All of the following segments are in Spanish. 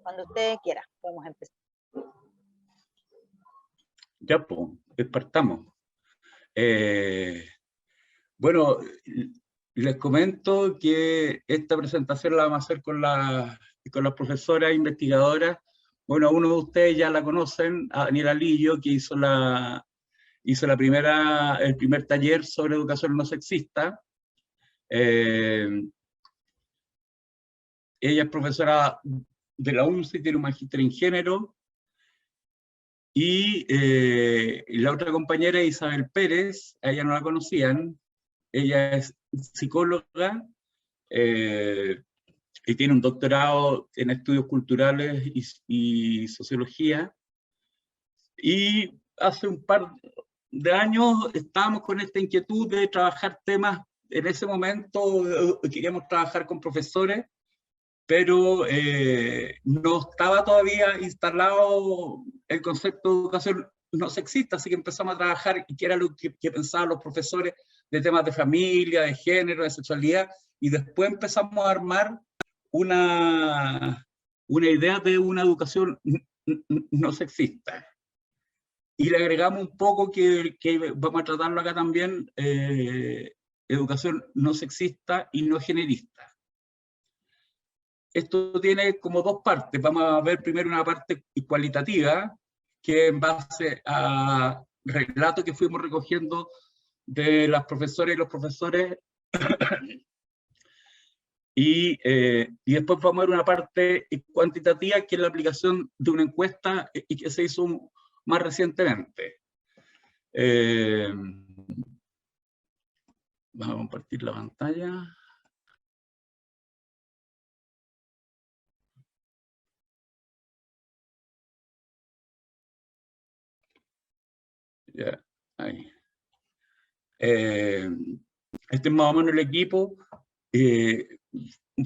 Cuando usted quiera, podemos empezar. Ya, pues, partamos. Bueno, les comento que esta presentación la vamos a hacer con las profesoras investigadoras. Bueno, uno de ustedes ya la conocen, a Daniela Lillo, que hizo el primer taller sobre educación no sexista. Ella es profesora de la UNCE, tiene un magíster en género. Y la otra compañera, Isabel Pérez, a ella no la conocían, ella es psicóloga y tiene un doctorado en estudios culturales y sociología. Y hace un par de años estábamos con esta inquietud de trabajar temas. En ese momento queríamos trabajar con profesores, pero no estaba todavía instalado el concepto de educación no sexista, así que empezamos a trabajar y qué era lo que pensaban los profesores de temas de familia, de género, de sexualidad, y después empezamos a armar una idea de una educación no sexista. Y le agregamos un poco que vamos a tratarlo acá también, educación no sexista y no generista. Esto tiene como dos partes. Vamos a ver primero una parte cualitativa, que en base a relatos que fuimos recogiendo de las profesoras y los profesores, y después vamos a ver una parte cuantitativa, que es la aplicación de una encuesta y que se hizo más recientemente. Vamos a compartir la pantalla. Ya, ahí. Este es más o menos el equipo.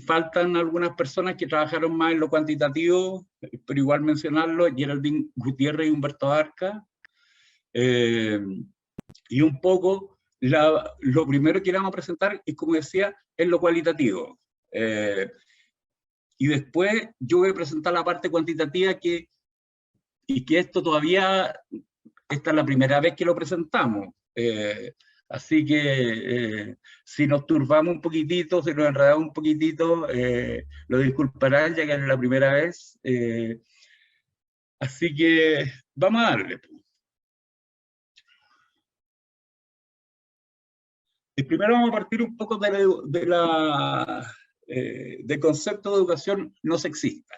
Faltan algunas personas que trabajaron más en lo cuantitativo, pero igual mencionarlo: Geraldine Gutiérrez y Humberto Arca. Y un poco, lo primero que vamos a presentar es, como decía, en lo cualitativo. Y después yo voy a presentar la parte cuantitativa, y que esto todavía, esta es la primera vez que lo presentamos. Así que si nos turbamos un poquitito, si nos enredamos un poquitito, lo disculparán, ya que es la primera vez. Así que vamos a darle. Y primero vamos a partir un poco del concepto de educación no sexista.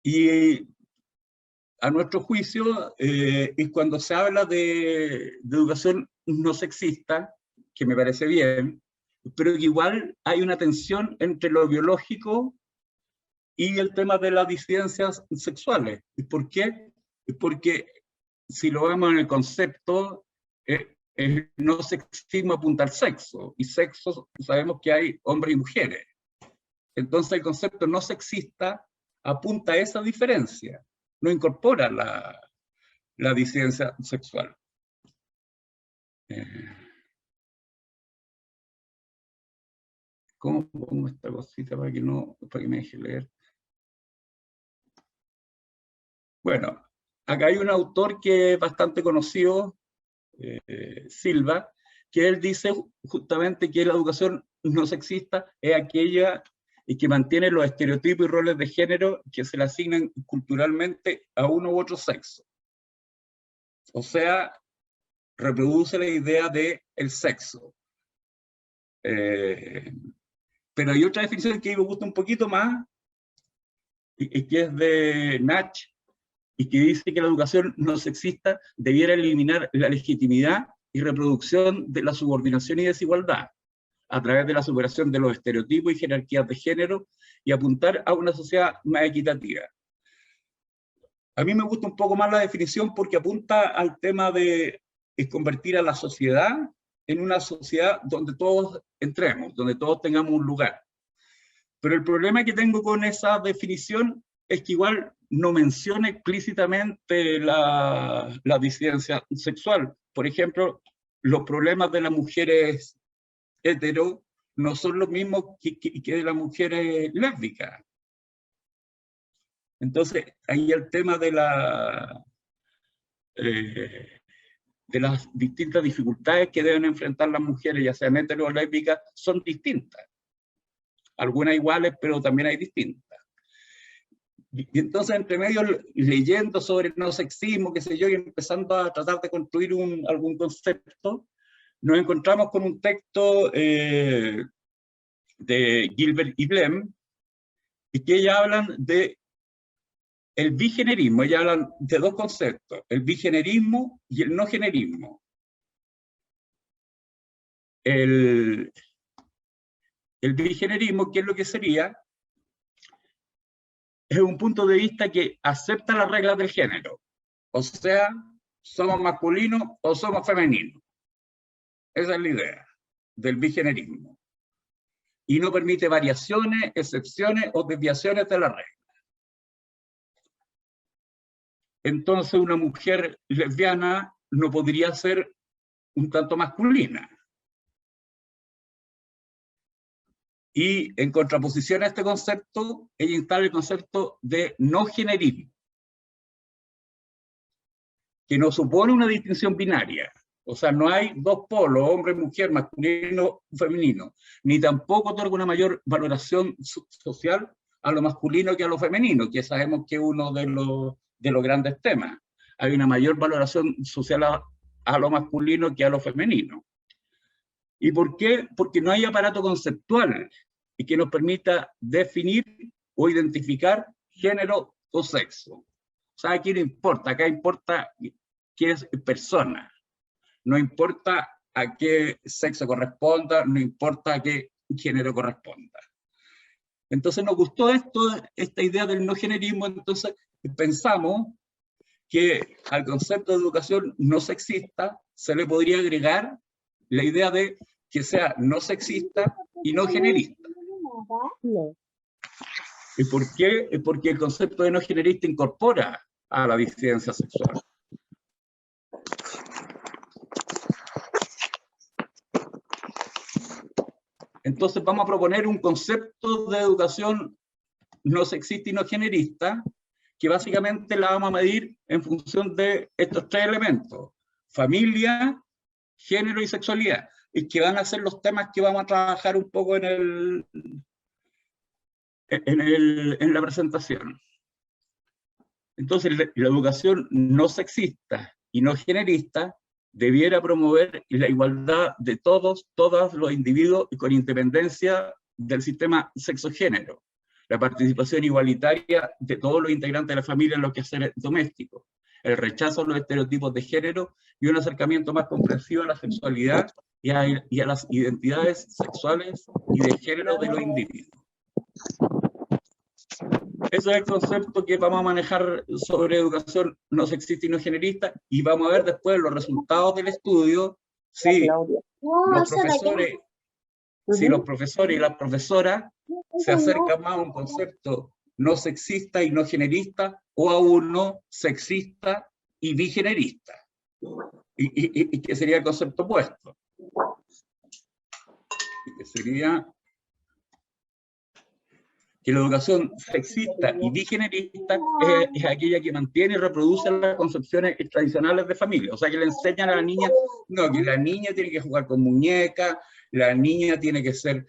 Y a nuestro juicio, es cuando se habla de educación no sexista, que me parece bien, pero que igual hay una tensión entre lo biológico y el tema de las disidencias sexuales. ¿Y por qué? Porque si lo vemos en el concepto, el no sexismo apunta al sexo, y sexo sabemos que hay hombres y mujeres. Entonces el concepto no sexista apunta a esa diferencia, no incorpora la disidencia sexual. ¿Cómo pongo esta cosita para que me deje leer? Bueno, acá hay un autor que es bastante conocido, Silva, que él dice justamente que la educación no sexista es aquella que mantiene los estereotipos y roles de género que se le asignan culturalmente a uno u otro sexo. O sea, reproduce la idea del sexo. Pero hay otra definición que me gusta un poquito más, y que es de Nach, y que dice que la educación no sexista debiera eliminar la legitimidad y reproducción de la subordinación y desigualdad a través de la superación de los estereotipos y jerarquías de género, y apuntar a una sociedad más equitativa. A mí me gusta un poco más la definición, porque apunta al tema de convertir a la sociedad en una sociedad donde todos entremos, donde todos tengamos un lugar. Pero el problema que tengo con esa definición es que igual no menciona explícitamente la disidencia sexual. Por ejemplo, los problemas de las mujeres hetero no son los mismos que de las mujeres lésbicas. Entonces, ahí el tema de las distintas dificultades que deben enfrentar las mujeres, ya sean hetero o lésbicas, son distintas. Algunas iguales, pero también hay distintas. Y entonces, entre medio, leyendo sobre el no sexismo, qué sé yo, y empezando a tratar de construir algún concepto, nos encontramos con un texto de Gilbert y Blem, y que ellas hablan de el bigenerismo. Ellas hablan de dos conceptos, el bigenerismo y el no generismo. El bigenerismo, ¿qué es lo que sería? Es un punto de vista que acepta las reglas del género. O sea, somos masculinos o somos femeninos. Esa es la idea del bigenerismo. Y no permite variaciones, excepciones o desviaciones de la regla. Entonces, una mujer lesbiana no podría ser un tanto masculina. Y en contraposición a este concepto, ella instala el concepto de no generismo, que no supone una distinción binaria. O sea, no hay dos polos, hombre, mujer, masculino, femenino, ni tampoco otorga una mayor valoración social a lo masculino que a lo femenino, que sabemos que es uno de los grandes temas. Hay una mayor valoración social a lo masculino que a lo femenino. ¿Y por qué? Porque no hay aparato conceptual y que nos permita definir o identificar género o sexo. O sea, aquí no importa, acá importa quién es persona. No importa a qué sexo corresponda, no importa a qué género corresponda. Entonces nos gustó esta idea del no generismo, entonces pensamos que al concepto de educación no sexista se le podría agregar la idea de que sea no sexista y no generista. ¿Y por qué? Porque el concepto de no generista incorpora a la disidencia sexual. Entonces vamos a proponer un concepto de educación no sexista y no generista, que básicamente la vamos a medir en función de estos tres elementos: familia, género y sexualidad, y que van a ser los temas que vamos a trabajar un poco en la presentación. Entonces, la educación no sexista y no generista debiera promover la igualdad de todos los individuos y con independencia del sistema sexo-género, la participación igualitaria de todos los integrantes de la familia en los quehaceres domésticos, el rechazo a los estereotipos de género y un acercamiento más comprensivo a la sexualidad y a las identidades sexuales y de género de los individuos. Ese es el concepto que vamos a manejar sobre educación no sexista y no generista, y vamos a ver después los resultados del estudio, si los profesores y las profesoras se acercan más a un concepto no sexista y no generista o a uno sexista y bigenerista, y que sería el concepto opuesto, que sería que la educación sexista y bigenerista es aquella que mantiene y reproduce las concepciones tradicionales de familia. O sea, que le enseñan a la niña, no, que la niña tiene que jugar con muñecas, la niña tiene que ser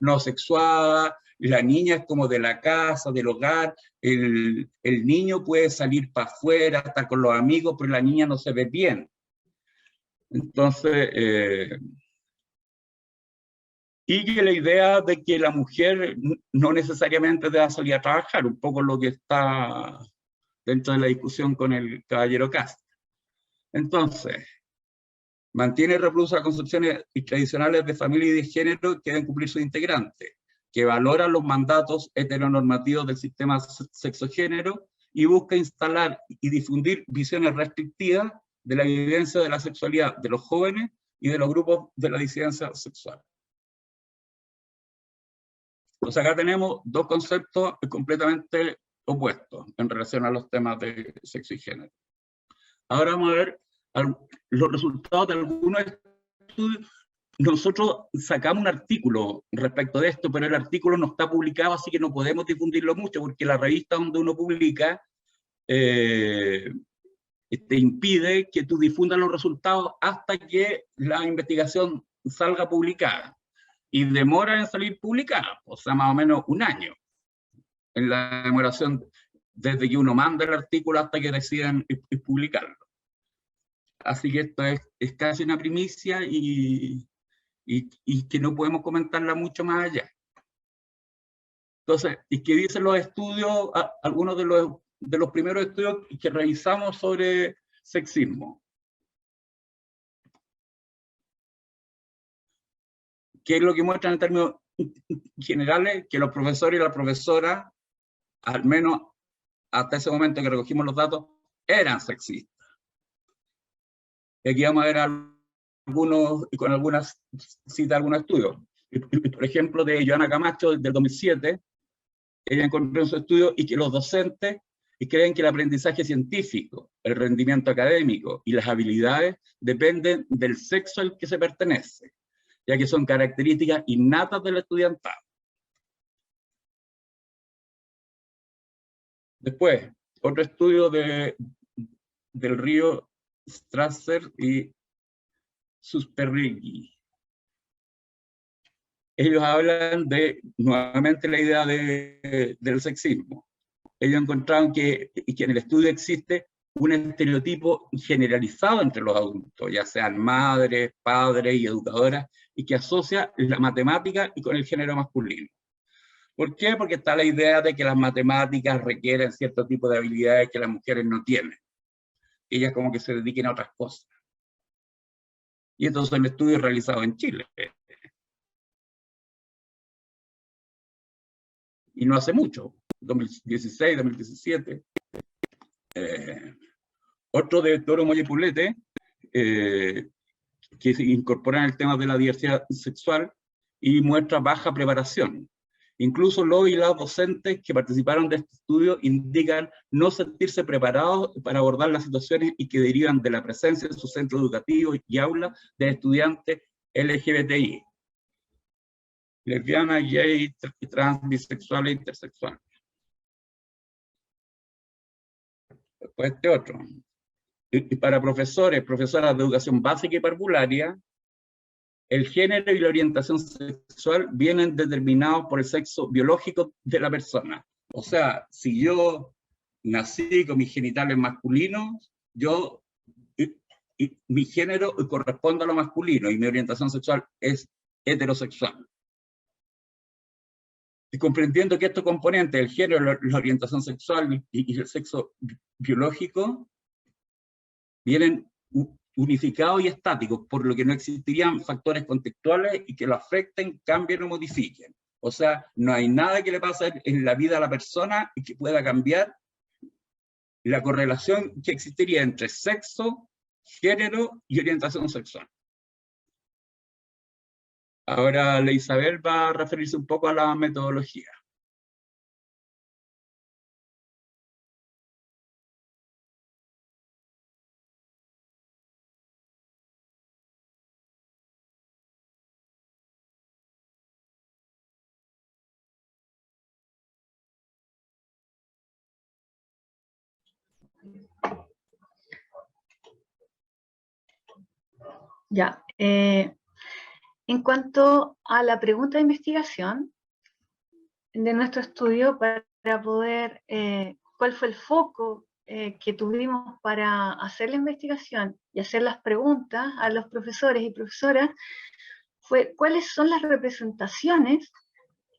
no sexuada, la niña es como de la casa, del hogar, el niño puede salir para afuera, estar con los amigos, pero la niña no se ve bien. Entonces, y que la idea de que la mujer no necesariamente deba salir a trabajar, un poco lo que está dentro de la discusión con el caballero Cast. Entonces, mantiene y reproduce las concepciones tradicionales de familia y de género que deben cumplir sus integrantes, que valora los mandatos heteronormativos del sistema sexo-género y busca instalar y difundir visiones restrictivas de la vivencia de la sexualidad de los jóvenes y de los grupos de la disidencia sexual. Entonces acá tenemos dos conceptos completamente opuestos en relación a los temas de sexo y género. Ahora vamos a ver los resultados de algunos estudios nosotros sacamos un artículo respecto de esto, pero el artículo no está publicado, así que no podemos difundirlo mucho, porque la revista donde uno publica te impide que tú difundas los resultados hasta que la investigación salga publicada. Y demora en salir publicada, o sea, más o menos un año en la demoración desde que uno manda el artículo hasta que deciden publicarlo. Así que esto es casi una primicia y que no podemos comentarla mucho más allá. Entonces, ¿y qué dicen los estudios, algunos de los primeros estudios que revisamos sobre sexismo? ¿Qué es lo que muestran en términos generales? Que los profesores y las profesoras, al menos hasta ese momento que recogimos los datos, eran sexistas. Y aquí vamos a ver algunos, con algunas citas, algunos estudios. Por ejemplo, de Joana Camacho, del 2007, ella encontró en su estudio y que los docentes creen que el aprendizaje científico, el rendimiento académico y las habilidades dependen del sexo al que se pertenece, ya que son características innatas del estudiantado. Después, otro estudio del Río Strasser y Susperregui. Ellos hablan de, nuevamente, la idea del sexismo. Ellos encontraron que en el estudio existe un estereotipo generalizado entre los adultos, ya sean madres, padres y educadoras, y que asocia la matemática y con el género masculino. ¿Por qué? Porque está la idea de que las matemáticas requieren cierto tipo de habilidades que las mujeres no tienen. Ellas como que se dediquen a otras cosas. Y estos son estudios realizados en Chile. Y no hace mucho, 2016, 2017. Otro de Toro Moya y Pulete, que incorporan el tema de la diversidad sexual y muestra baja preparación. Incluso los y las docentes que participaron de este estudio indican no sentirse preparados para abordar las situaciones y que derivan de la presencia en sus centros educativos y aulas de estudiantes LGBTI, lesbianas, gay, trans, bisexuales e intersexuales. Después este otro. Y para profesores, profesoras de educación básica y parvularia, el género y la orientación sexual vienen determinados por el sexo biológico de la persona. O sea, si yo nací con mis genitales masculinos, mi género corresponde a lo masculino y mi orientación sexual es heterosexual. Y comprendiendo que estos componentes, el género, la orientación sexual y el sexo biológico, vienen unificados y estáticos, por lo que no existirían factores contextuales y que lo afecten, cambien o modifiquen. O sea, no hay nada que le pase en la vida a la persona y que pueda cambiar la correlación que existiría entre sexo, género y orientación sexual. Ahora la Isabel va a referirse un poco a la metodología. Ya. En cuanto a la pregunta de investigación de nuestro estudio, para poder, ¿cuál fue el foco que tuvimos para hacer la investigación y hacer las preguntas a los profesores y profesoras? Fue cuáles son las representaciones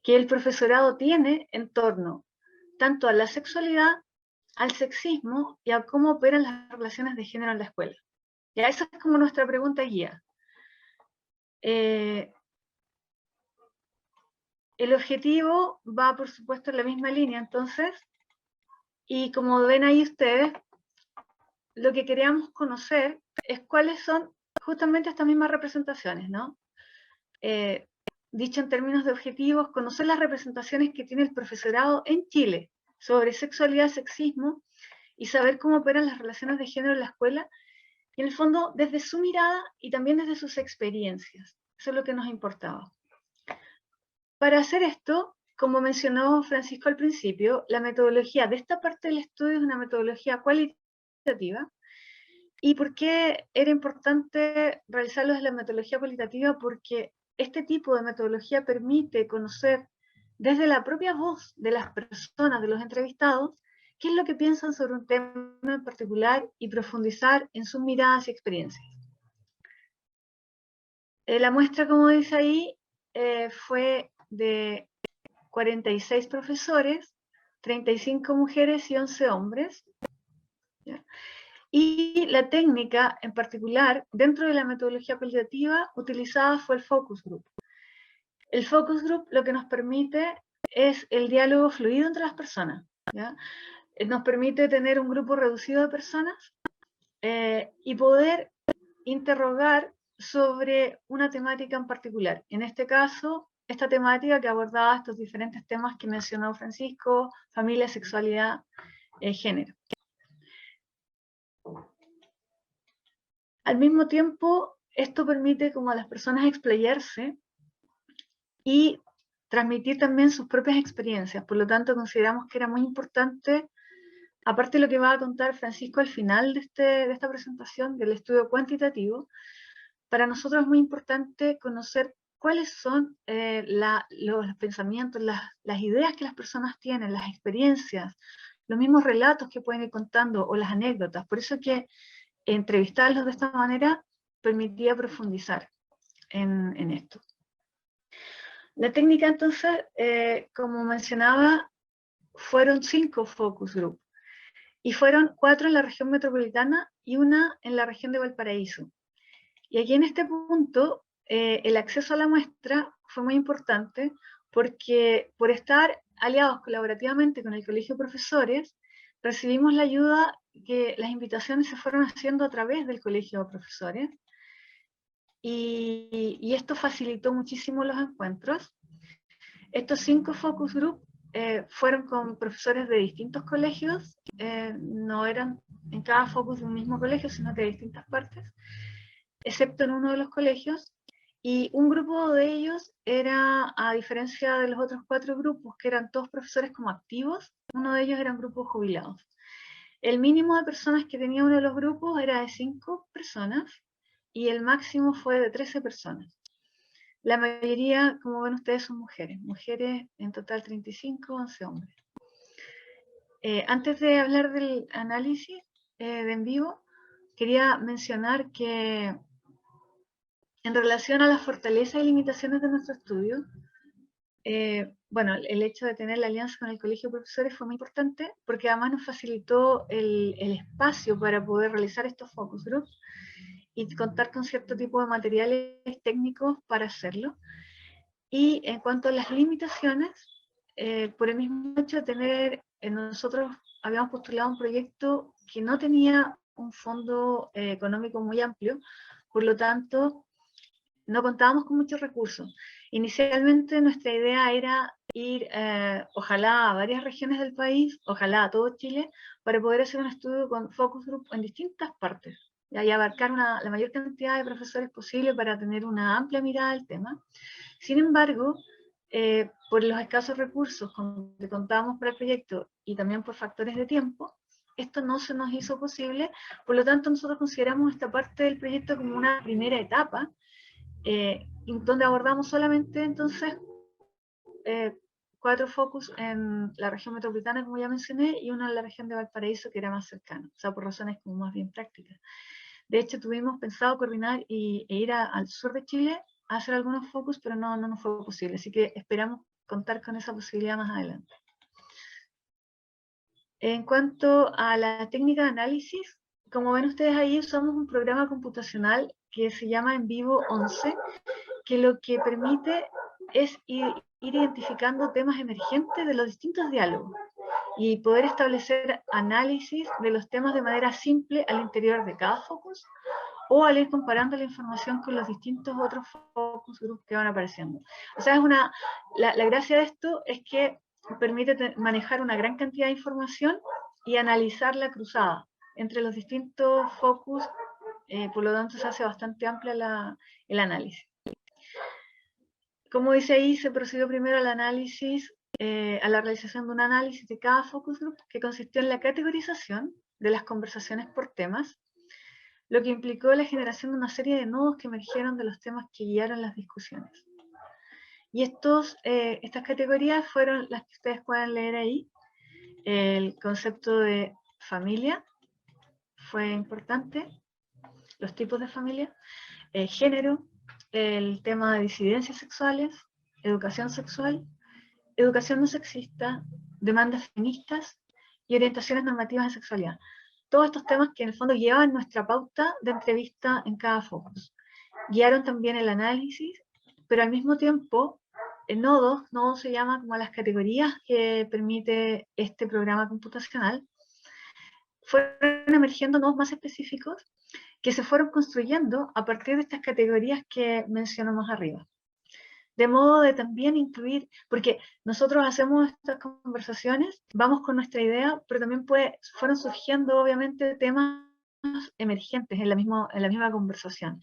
que el profesorado tiene en torno tanto a la sexualidad, al sexismo y a cómo operan las relaciones de género en la escuela. Ya esa es como nuestra pregunta guía. El objetivo va, por supuesto, en la misma línea, entonces, y como ven ahí ustedes, lo que queríamos conocer es cuáles son justamente estas mismas representaciones, ¿no? Dicho en términos de objetivos, conocer las representaciones que tiene el profesorado en Chile sobre sexualidad, sexismo, y saber cómo operan las relaciones de género en la escuela, y en el fondo desde su mirada y también desde sus experiencias. Eso es lo que nos importaba. Para hacer esto, como mencionó Francisco al principio, la metodología de esta parte del estudio es una metodología cualitativa. ¿Y por qué era importante realizarlo desde la metodología cualitativa? Porque este tipo de metodología permite conocer desde la propia voz de las personas, de los entrevistados, qué es lo que piensan sobre un tema en particular y profundizar en sus miradas y experiencias. La muestra, como dice ahí, fue de 46 profesores, 35 mujeres y 11 hombres. ¿Ya? Y la técnica en particular, dentro de la metodología cualitativa, utilizada fue el focus group. El focus group lo que nos permite es el diálogo fluido entre las personas. ¿Ya? Nos permite tener un grupo reducido de personas y poder interrogar sobre una temática en particular. En este caso, esta temática que abordaba estos diferentes temas que mencionó Francisco: familia, sexualidad, género. Al mismo tiempo, esto permite como a las personas explayarse y transmitir también sus propias experiencias. Por lo tanto, consideramos que era muy importante, aparte de lo que va a contar Francisco al final de esta presentación, del estudio cuantitativo, para nosotros es muy importante conocer cuáles son los pensamientos, las ideas que las personas tienen, las experiencias, los mismos relatos que pueden ir contando o las anécdotas. Por eso que entrevistarlos de esta manera permitía profundizar en esto. La técnica entonces, como mencionaba, fueron 5 focus group, y fueron 4 en la región metropolitana y 1 en la región de Valparaíso. Y aquí en este punto, el acceso a la muestra fue muy importante, porque por estar aliados colaborativamente con el Colegio de Profesores, recibimos la ayuda, que las invitaciones se fueron haciendo a través del Colegio de Profesores, y esto facilitó muchísimo los encuentros. Estos 5 focus group fueron con profesores de distintos colegios, no eran en cada focus de un mismo colegio, sino que de distintas partes, excepto en uno de los colegios, y un grupo de ellos era, a diferencia de los otros 4 grupos, que eran todos profesores como activos, uno de ellos eran grupos jubilados. El mínimo de personas que tenía uno de los grupos era de 5 personas, y el máximo fue de 13 personas. La mayoría, como ven ustedes, son mujeres. Mujeres en total 35, 11 hombres. Antes de hablar del análisis de en vivo, quería mencionar que en relación a las fortalezas y limitaciones de nuestro estudio, bueno, el hecho de tener la alianza con el Colegio de Profesores fue muy importante, porque además nos facilitó el espacio para poder realizar estos focus groups y contar con cierto tipo de materiales técnicos para hacerlo. Y en cuanto a las limitaciones, por el mismo hecho de tener, nosotros habíamos postulado un proyecto que no tenía un fondo económico muy amplio, por lo tanto, no contábamos con muchos recursos. Inicialmente nuestra idea era ir, ojalá a varias regiones del país, ojalá a todo Chile, para poder hacer un estudio con focus group en distintas partes, y abarcar la mayor cantidad de profesores posible para tener una amplia mirada del tema. Sin embargo, por los escasos recursos con que contábamos para el proyecto y también por factores de tiempo, esto no se nos hizo posible. Por lo tanto, nosotros consideramos esta parte del proyecto como una primera etapa, donde abordamos solamente entonces 4 focus en la región metropolitana, como ya mencioné, y 1 en la región de Valparaíso, que era más cercano, o sea, por razones como más bien prácticas. De hecho, tuvimos pensado coordinar e ir al sur de Chile a hacer algunos focus, pero no nos fue posible, así que esperamos contar con esa posibilidad más adelante. En cuanto a la técnica de análisis, como ven ustedes ahí, usamos un programa computacional que se llama En Vivo 11, que lo que permite es ir identificando temas emergentes de los distintos diálogos y poder establecer análisis de los temas de manera simple al interior de cada focus, o al ir comparando la información con los distintos otros focus groups que van apareciendo. O sea, la gracia de esto es que permite manejar una gran cantidad de información y analizarla cruzada entre los distintos focus, por lo tanto se hace bastante amplia el análisis. Como dice ahí, se procedió primero al análisis, a la realización de un análisis de cada focus group que consistió en la categorización de las conversaciones por temas, lo que implicó la generación de una serie de nodos que emergieron de los temas que guiaron las discusiones. Y estas categorías fueron las que ustedes pueden leer ahí. El concepto de familia fue importante, los tipos de familia, género, el tema de disidencias sexuales, educación sexual, educación no sexista, demandas feministas y orientaciones normativas de sexualidad. Todos estos temas que en el fondo guiaban nuestra pauta de entrevista en cada focus. Guiaron también el análisis, pero al mismo tiempo, nodos se llama como las categorías que permite este programa computacional, fueron emergiendo nodos más específicos que se fueron construyendo a partir de estas categorías que menciono más arriba. De modo de también incluir, porque nosotros hacemos estas conversaciones, vamos con nuestra idea, pero también fueron surgiendo obviamente temas emergentes en la misma conversación.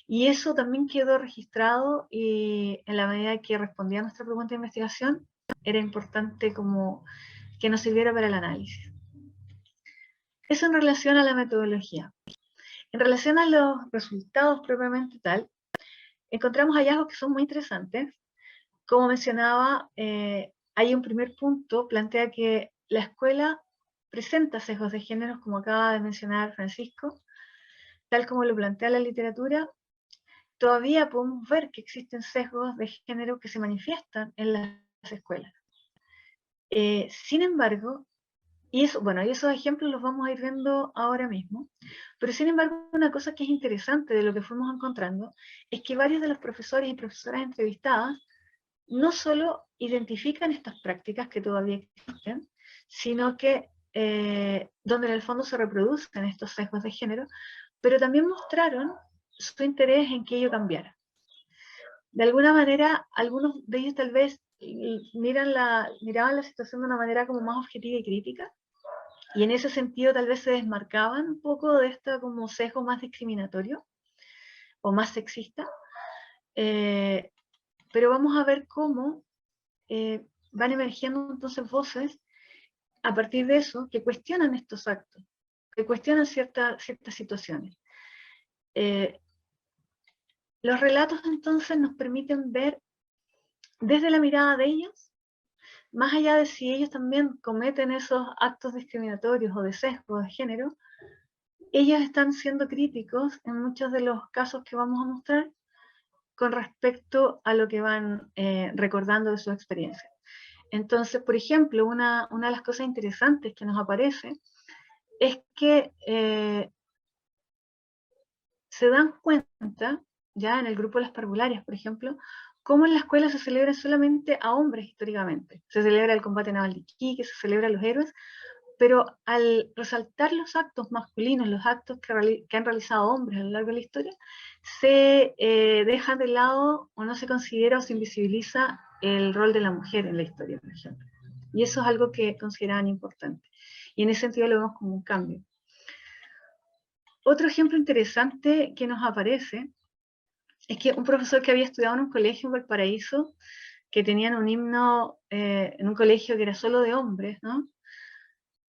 Y eso también quedó registrado y en la medida que respondía a nuestra pregunta de investigación, era importante como que nos sirviera para el análisis. Eso en relación a la metodología. En relación a los resultados propiamente tal, encontramos hallazgos que son muy interesantes. Como mencionaba, hay un primer punto, plantea que la escuela presenta sesgos de género, como acaba de mencionar Francisco, tal como lo plantea la literatura. Todavía podemos ver que existen sesgos de género que se manifiestan en las escuelas. Sin embargo, y esos ejemplos los vamos a ir viendo ahora mismo, pero sin embargo una cosa que es interesante de lo que fuimos encontrando es que varios de los profesores y profesoras entrevistadas no solo identifican estas prácticas que todavía existen, sino que donde en el fondo se reproducen estos sesgos de género, pero también mostraron su interés en que ello cambiara. De alguna manera, algunos de ellos tal vez miraban la situación de una manera como más objetiva y crítica, y en ese sentido tal vez se desmarcaban un poco de este como sesgo más discriminatorio o más sexista, pero vamos a ver cómo van emergiendo entonces voces a partir de eso que cuestionan estos actos, que cuestionan ciertas situaciones. Los relatos entonces nos permiten ver desde la mirada de ellos, más allá de si ellos también cometen esos actos discriminatorios o de sesgo de género, ellos están siendo críticos en muchos de los casos que vamos a mostrar con respecto a lo que van recordando de su experiencia. Entonces, por ejemplo, una de las cosas interesantes que nos aparece es que se dan cuenta, ya en el grupo de las parvularias, por ejemplo, cómo en la escuela se celebra solamente a hombres históricamente. Se celebra el combate naval de Iquique, se celebra a los héroes, pero al resaltar los actos masculinos, los actos que han realizado hombres a lo largo de la historia, se deja de lado o no se considera o se invisibiliza el rol de la mujer en la historia, por ejemplo. Y eso es algo que consideraban importante. Y en ese sentido lo vemos como un cambio. Otro ejemplo interesante que nos aparece es que un profesor que había estudiado en un colegio en Valparaíso, que tenían un himno en un colegio que era solo de hombres, ¿no?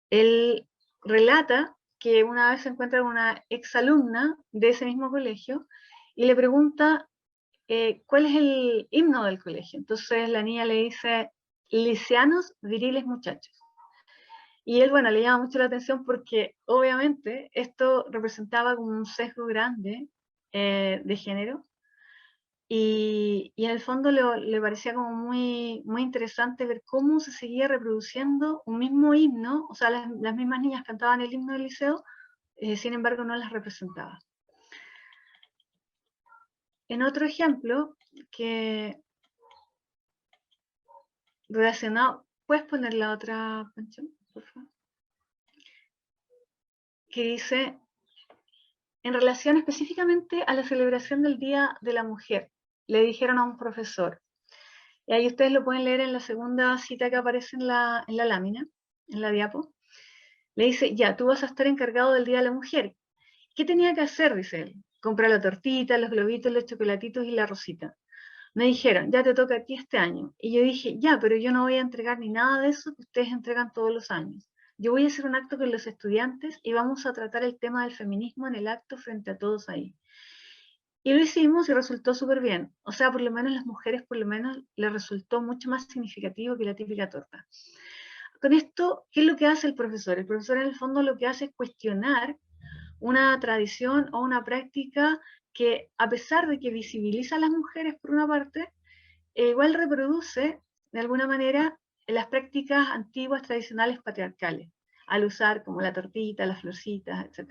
Él relata que una vez se encuentra con una exalumna de ese mismo colegio y le pregunta cuál es el himno del colegio. Entonces la niña le dice, liceanos viriles muchachos. Y él, le llama mucho la atención porque obviamente esto representaba como un sesgo grande de género. Y en el fondo le parecía como muy, muy interesante ver cómo se seguía reproduciendo un mismo himno, o sea, las mismas niñas cantaban el himno del liceo, sin embargo no las representaba. En otro ejemplo, que relacionado, ¿puedes poner la otra, Pancho, por favor? Que dice, en relación específicamente a la celebración del Día de la Mujer, le dijeron a un profesor, y ahí ustedes lo pueden leer en la segunda cita que aparece en la lámina, en la diapo. Le dice, ya, tú vas a estar encargado del Día de la Mujer. ¿Qué tenía que hacer? Dice él. Comprar la tortita, los globitos, los chocolatitos y la rosita. me dijeron, ya te toca a ti este año. Y yo dije, ya, pero yo no voy a entregar ni nada de eso que ustedes entregan todos los años. Yo voy a hacer un acto con los estudiantes y vamos a tratar el tema del feminismo en el acto frente a todos ahí. Y lo hicimos y resultó súper bien. O sea, por lo menos las mujeres, por lo menos les resultó mucho más significativo que la típica torta. Con esto, ¿qué es lo que hace el profesor? El profesor en el fondo lo que hace es cuestionar una tradición o una práctica que, a pesar de que visibiliza a las mujeres por una parte, igual reproduce de alguna manera las prácticas antiguas tradicionales patriarcales, al usar como la tortita, las florcitas, etc.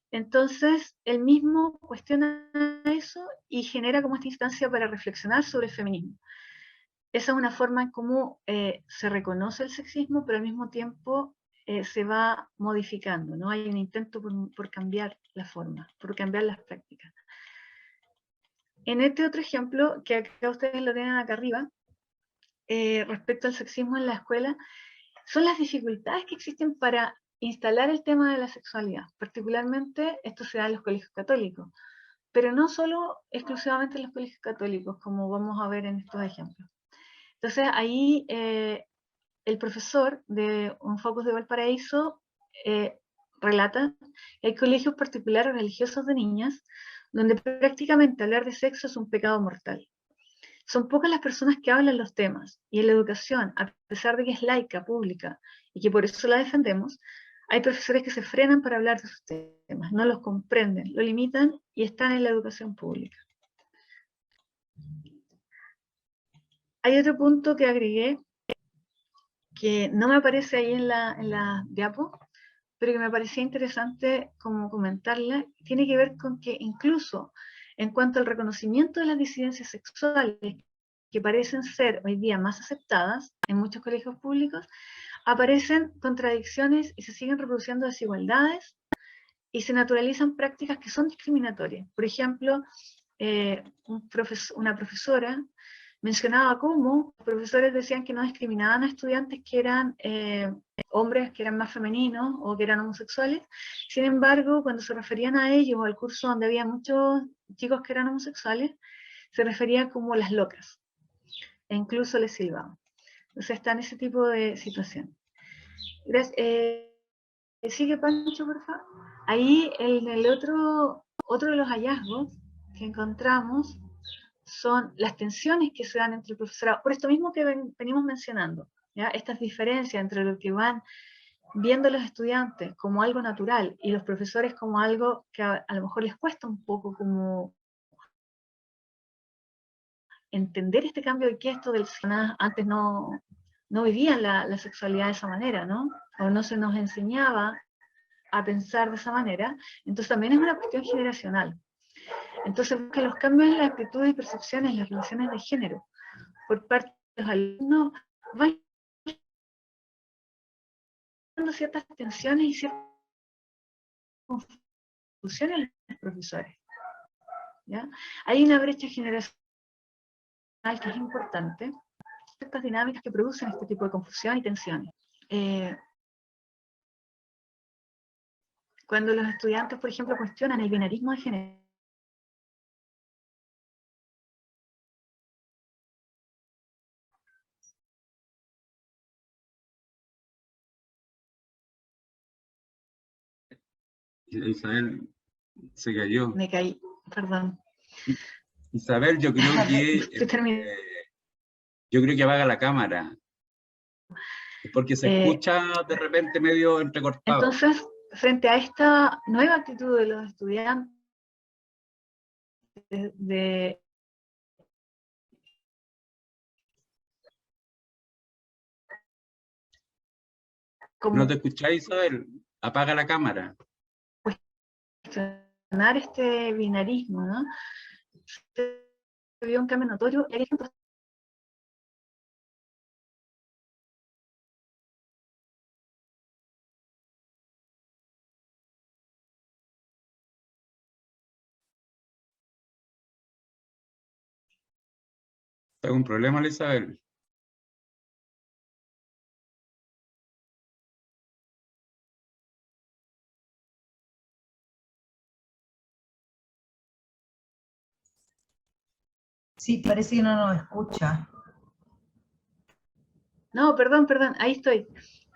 Entonces, él mismo cuestiona eso y genera como esta instancia para reflexionar sobre el feminismo. Esa es una forma en cómo se reconoce el sexismo, pero al mismo tiempo se va modificando, ¿no? Hay un intento por cambiar la forma, por cambiar las prácticas. En este otro ejemplo, que acá ustedes lo tienen acá arriba, respecto al sexismo en la escuela, son las dificultades que existen para instalar el tema de la sexualidad. Particularmente esto se da en los colegios católicos, pero no solo exclusivamente en los colegios católicos, como vamos a ver en estos ejemplos. Entonces ahí el profesor de Un Focus de Valparaíso relata que hay colegios particulares religiosos de niñas donde prácticamente hablar de sexo es un pecado mortal. Son pocas las personas que hablan los temas, y en la educación, a pesar de que es laica, pública, y que por eso la defendemos, hay profesores que se frenan para hablar de esos temas, no los comprenden, lo limitan y están en la educación pública. Hay otro punto que agregué, que no me aparece ahí en la diapo, pero que me parecía interesante como comentarla, tiene que ver con que incluso en cuanto al reconocimiento de las disidencias sexuales, que parecen ser hoy día más aceptadas en muchos colegios públicos, aparecen contradicciones y se siguen reproduciendo desigualdades y se naturalizan prácticas que son discriminatorias. Por ejemplo, una profesora mencionaba cómo los profesores decían que no discriminaban a estudiantes que eran hombres que eran más femeninos o que eran homosexuales. Sin embargo, cuando se referían a ellos o al curso donde había muchos chicos que eran homosexuales, se referían como las locas, e incluso les silbaban. Entonces está en ese tipo de situación. Gracias. Sigue Pancho, por favor. Ahí en el otro de los hallazgos que encontramos son las tensiones que se dan entre el profesorado, por esto mismo que venimos mencionando, ¿ya? Estas diferencias entre lo que van viendo los estudiantes como algo natural y los profesores como algo que a lo mejor les cuesta un poco como entender este cambio de que esto del antes no vivían la sexualidad de esa manera, ¿no? O no se nos enseñaba a pensar de esa manera, entonces también es una cuestión generacional. Entonces, que los cambios en las actitudes y percepciones, en las relaciones de género, por parte de los alumnos, van dando ciertas tensiones y ciertas confusiones en los profesores, ¿ya? Hay una brecha generacional que es importante, ciertas dinámicas que producen este tipo de confusión y tensiones. Cuando los estudiantes, por ejemplo, cuestionan el binarismo de género, Isabel se cayó. me caí, perdón. Isabel, yo creo que apaga la cámara. Es porque se escucha de repente medio entrecortado. Entonces, frente a esta nueva actitud de los estudiantes de ¿No te escucháis, Isabel? Apaga la cámara. cuestionar este binarismo, ¿no? Se vio un cambio notorio y hay ejemplos. ¿Está algún problema, Isabel? Sí, parece que no nos escucha. No, perdón, ahí estoy.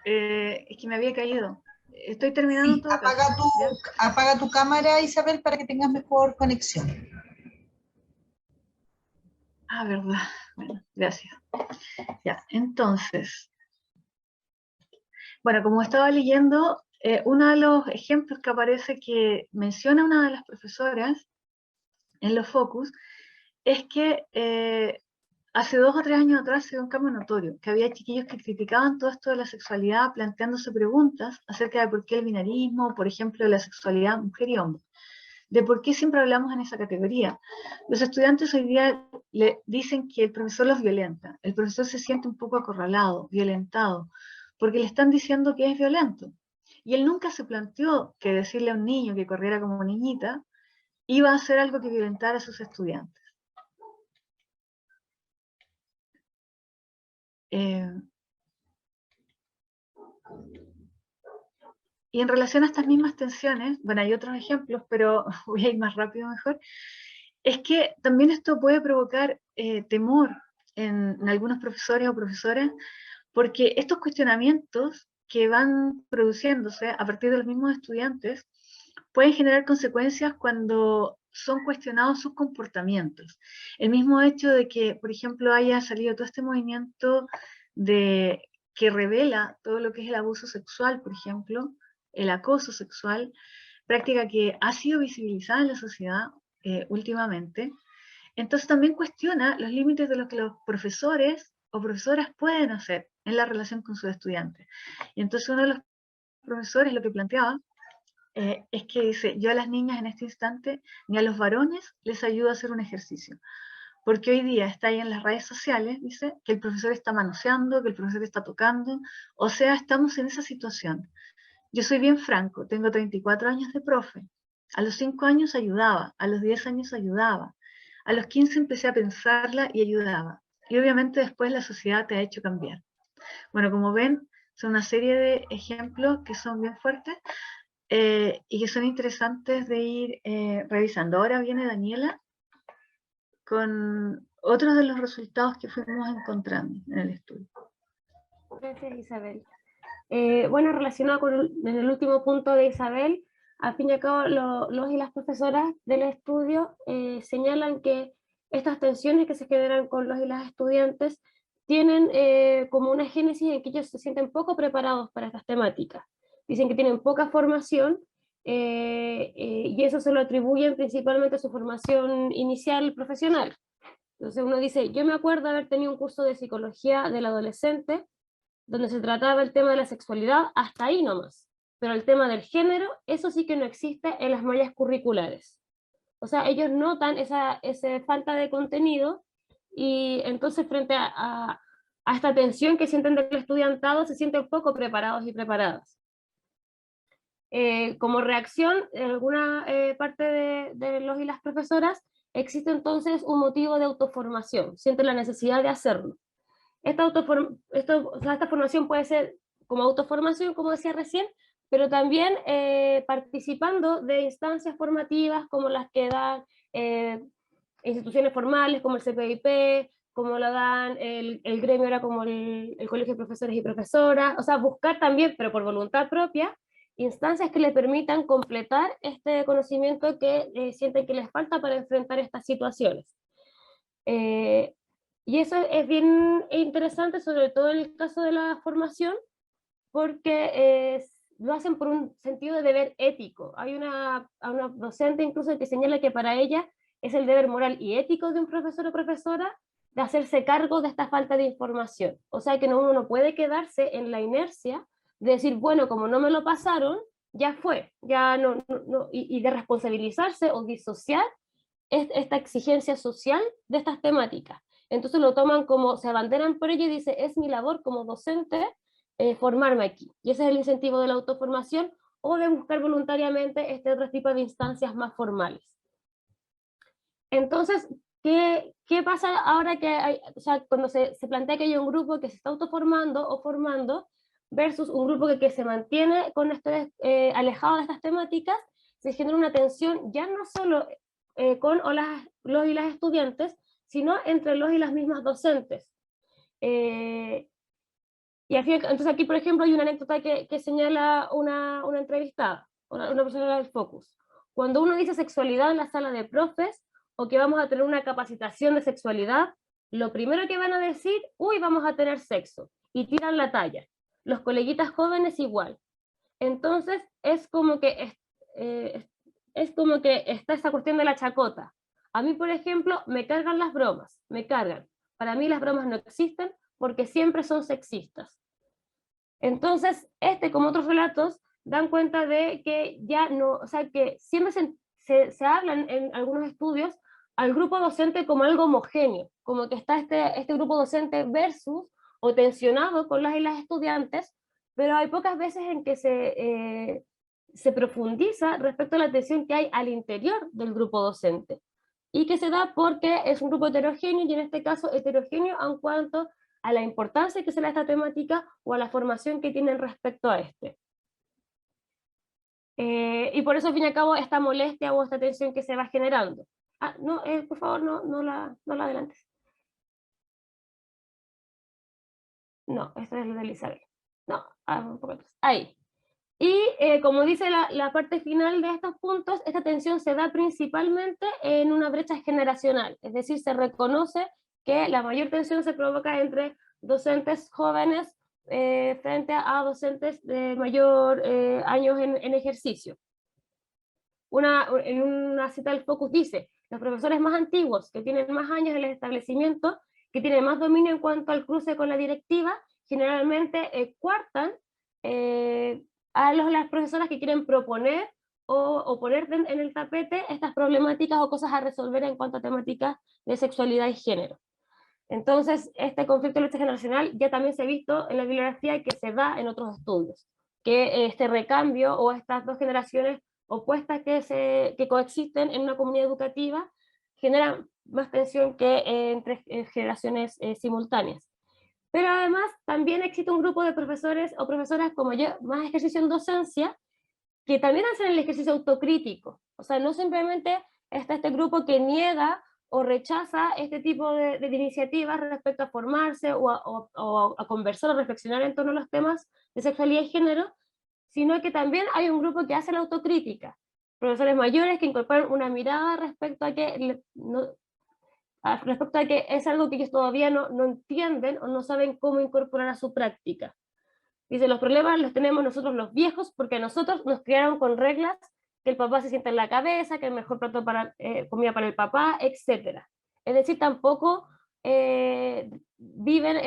Es que me había caído. Estoy terminando Sí, en todo caso, ¿ya? apaga tu cámara, Isabel, para que tengas mejor conexión. Ah, verdad. Bueno, gracias. Ya, entonces, bueno, como estaba leyendo, uno de los ejemplos que aparece que menciona una de las profesoras en los focus es que hace 2 o 3 años atrás se dio un cambio notorio, que había chiquillos que criticaban todo esto de la sexualidad planteándose preguntas acerca de por qué el binarismo, por ejemplo, de la sexualidad mujer y hombre, de por qué siempre hablamos en esa categoría. Los estudiantes hoy día le dicen que el profesor los violenta, el profesor se siente un poco acorralado, violentado, porque le están diciendo que es violento. Y él nunca se planteó que decirle a un niño que corriera como niñita iba a hacer algo que violentara a sus estudiantes. Y en relación a estas mismas tensiones, bueno, hay otros ejemplos, pero voy a ir más rápido mejor, es que también esto puede provocar temor en algunos profesores o profesoras, porque estos cuestionamientos que van produciéndose a partir de los mismos estudiantes pueden generar consecuencias cuando son cuestionados sus comportamientos. El mismo hecho de que, por ejemplo, haya salido todo este movimiento que revela todo lo que es el abuso sexual, por ejemplo, el acoso sexual, práctica que ha sido visibilizada en la sociedad últimamente. Entonces también cuestiona los límites de lo que los profesores o profesoras pueden hacer en la relación con sus estudiantes. Y entonces uno de los profesores lo que planteaba es que dice, yo a las niñas en este instante, ni a los varones les ayudo a hacer un ejercicio. Porque hoy día está ahí en las redes sociales, dice, que el profesor está manoseando, que el profesor está tocando, o sea, estamos en esa situación. Yo soy bien franco, tengo 34 años de profe. A los 5 años ayudaba, a los 10 años ayudaba, a los 15 empecé a pensarla y ayudaba. Y obviamente después la sociedad te ha hecho cambiar. Bueno, como ven, son una serie de ejemplos que son bien fuertes y que son interesantes de ir revisando. Ahora viene Daniela con otros de los resultados que fuimos encontrando en el estudio. Gracias, Isabel. Bueno, relacionado con el último punto de Isabel, al fin y al cabo los y las profesoras del estudio señalan que estas tensiones que se generan con los y las estudiantes tienen como una génesis en que ellos se sienten poco preparados para estas temáticas. Dicen que tienen poca formación y eso se lo atribuyen principalmente a su formación inicial profesional. Entonces uno dice, yo me acuerdo haber tenido un curso de psicología del adolescente donde se trataba el tema de la sexualidad, hasta ahí nomás. Pero el tema del género, eso sí que no existe en las mallas curriculares. O sea, ellos notan esa falta de contenido y entonces frente a esta tensión que sienten del estudiantado, se sienten poco preparados y preparadas. Como reacción, en alguna parte de los y las profesoras, existe entonces un motivo de autoformación, sienten la necesidad de hacerlo. Esta formación puede ser como autoformación, como decía recién, pero también participando de instancias formativas como las que dan instituciones formales como el CPIP, como lo dan el gremio ahora como el Colegio de Profesores y Profesoras, o sea, buscar también, pero por voluntad propia, instancias que les permitan completar este conocimiento que sienten que les falta para enfrentar estas situaciones. Y eso es bien interesante, sobre todo en el caso de la formación, porque lo hacen por un sentido de deber ético. Hay una docente incluso que señala que para ella es el deber moral y ético de un profesor o profesora de hacerse cargo de esta falta de información. O sea que uno no puede quedarse en la inercia de decir, bueno, como no me lo pasaron, ya fue, ya no, y de responsabilizarse o disociar esta exigencia social de estas temáticas. Entonces lo toman como, se abanderan por ello y dice, es mi labor como docente formarme aquí. Y ese es el incentivo de la autoformación o de buscar voluntariamente este otro tipo de instancias más formales. Entonces, ¿qué pasa ahora que hay, o sea, cuando se plantea que hay un grupo que se está autoformando o formando versus un grupo que se mantiene con alejado de estas temáticas? Se genera una tensión ya no solo con los y las estudiantes, sino entre los y las mismas docentes. Entonces aquí, por ejemplo, hay una anécdota que señala una entrevistada, una persona del Focus. Cuando uno dice sexualidad en la sala de profes, o que vamos a tener una capacitación de sexualidad, lo primero que van a decir, uy, vamos a tener sexo, y tiran la talla. Los coleguitas jóvenes igual. Entonces, es como que está esa cuestión de la chacota. A mí, por ejemplo, me cargan las bromas, me cargan. Para mí las bromas no existen porque siempre son sexistas. Entonces, como otros relatos, dan cuenta de que ya no, o sea, que siempre se hablan en algunos estudios al grupo docente como algo homogéneo, como que está este grupo docente versus o tensionado con las y las estudiantes, pero hay pocas veces en que se profundiza respecto a la tensión que hay al interior del grupo docente, y que se da porque es un grupo heterogéneo, y en este caso heterogéneo en cuanto a la importancia que se le da a esta temática o a la formación que tienen respecto a este. Y por eso, al fin y al cabo, esta molestia o esta tensión que se va generando. No, por favor, no la adelantes. No, esta es la de Elizabeth. No, un poco atrás. Ahí. Y como dice la parte final de estos puntos, esta tensión se da principalmente en una brecha generacional, es decir, se reconoce que la mayor tensión se provoca entre docentes jóvenes frente a docentes de mayor años en ejercicio. En una cita del Focus dice, los profesores más antiguos, que tienen más años en el establecimiento, que tienen más dominio en cuanto al cruce con la directiva, generalmente coartan a las profesoras que quieren proponer o poner en el tapete estas problemáticas o cosas a resolver en cuanto a temáticas de sexualidad y género. Entonces, este conflicto generacional ya también se ha visto en la bibliografía y que se da en otros estudios, que este recambio o estas dos generaciones opuestas que coexisten en una comunidad educativa generan más tensión que entre generaciones simultáneas. Pero además también existe un grupo de profesores o profesoras como yo, más ejercicio en docencia, que también hacen el ejercicio autocrítico. O sea, no simplemente está este grupo que niega o rechaza este tipo de iniciativas respecto a formarse o a conversar o reflexionar en torno a los temas de sexualidad y género, sino que también hay un grupo que hace la autocrítica. Profesores mayores que incorporan una mirada respecto a que es algo que ellos todavía no entienden o no saben cómo incorporar a su práctica. Dice, los problemas los tenemos nosotros los viejos porque a nosotros nos criaron con reglas que el papá se sienta en la cabeza, que el mejor plato comida para el papá, etc. Es decir, tampoco viven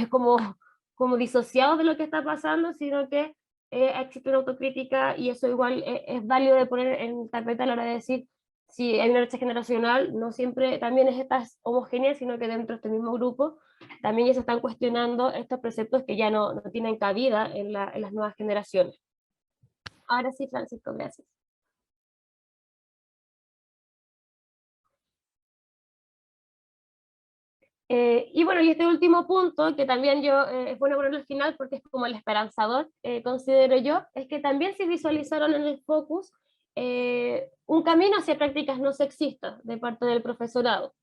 como disociados de lo que está pasando, sino que existe una autocrítica, y eso igual es válido de poner en tapete a la hora de decir, si hay una brecha generacional, no siempre también es esta homogénea, sino que dentro de este mismo grupo también ya se están cuestionando estos preceptos que ya no tienen cabida en las nuevas generaciones. Ahora sí, Francisco, gracias. Y bueno, y este último punto, que también es bueno ponerlo al final porque es como el esperanzador, considero yo, es que también se visualizaron en el Focus un camino hacia prácticas no sexistas de parte del profesorado.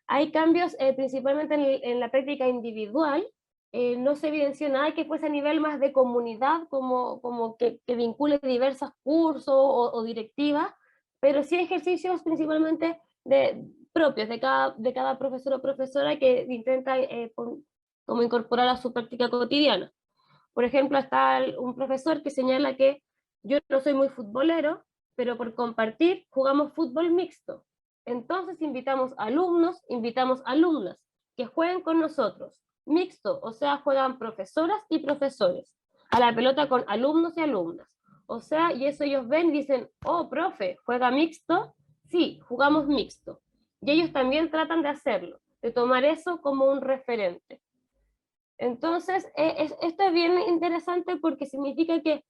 Hay cambios principalmente en la práctica individual, no se evidenció nada que fuese a nivel más de comunidad, como que vincule diversos cursos o directivas, pero sí ejercicios principalmente propios de cada profesor o profesora que intenta como incorporar a su práctica cotidiana. Por ejemplo, está un profesor que señala que yo no soy muy futbolero, pero por compartir jugamos fútbol mixto. Entonces invitamos alumnos, invitamos alumnas que jueguen con nosotros, mixto, o sea, juegan profesoras y profesores, a la pelota con alumnos y alumnas. O sea, y eso ellos ven y dicen, oh, profe, ¿juega mixto? Sí, jugamos mixto. Y ellos también tratan de hacerlo, de tomar eso como un referente. Entonces, esto es bien interesante porque significa que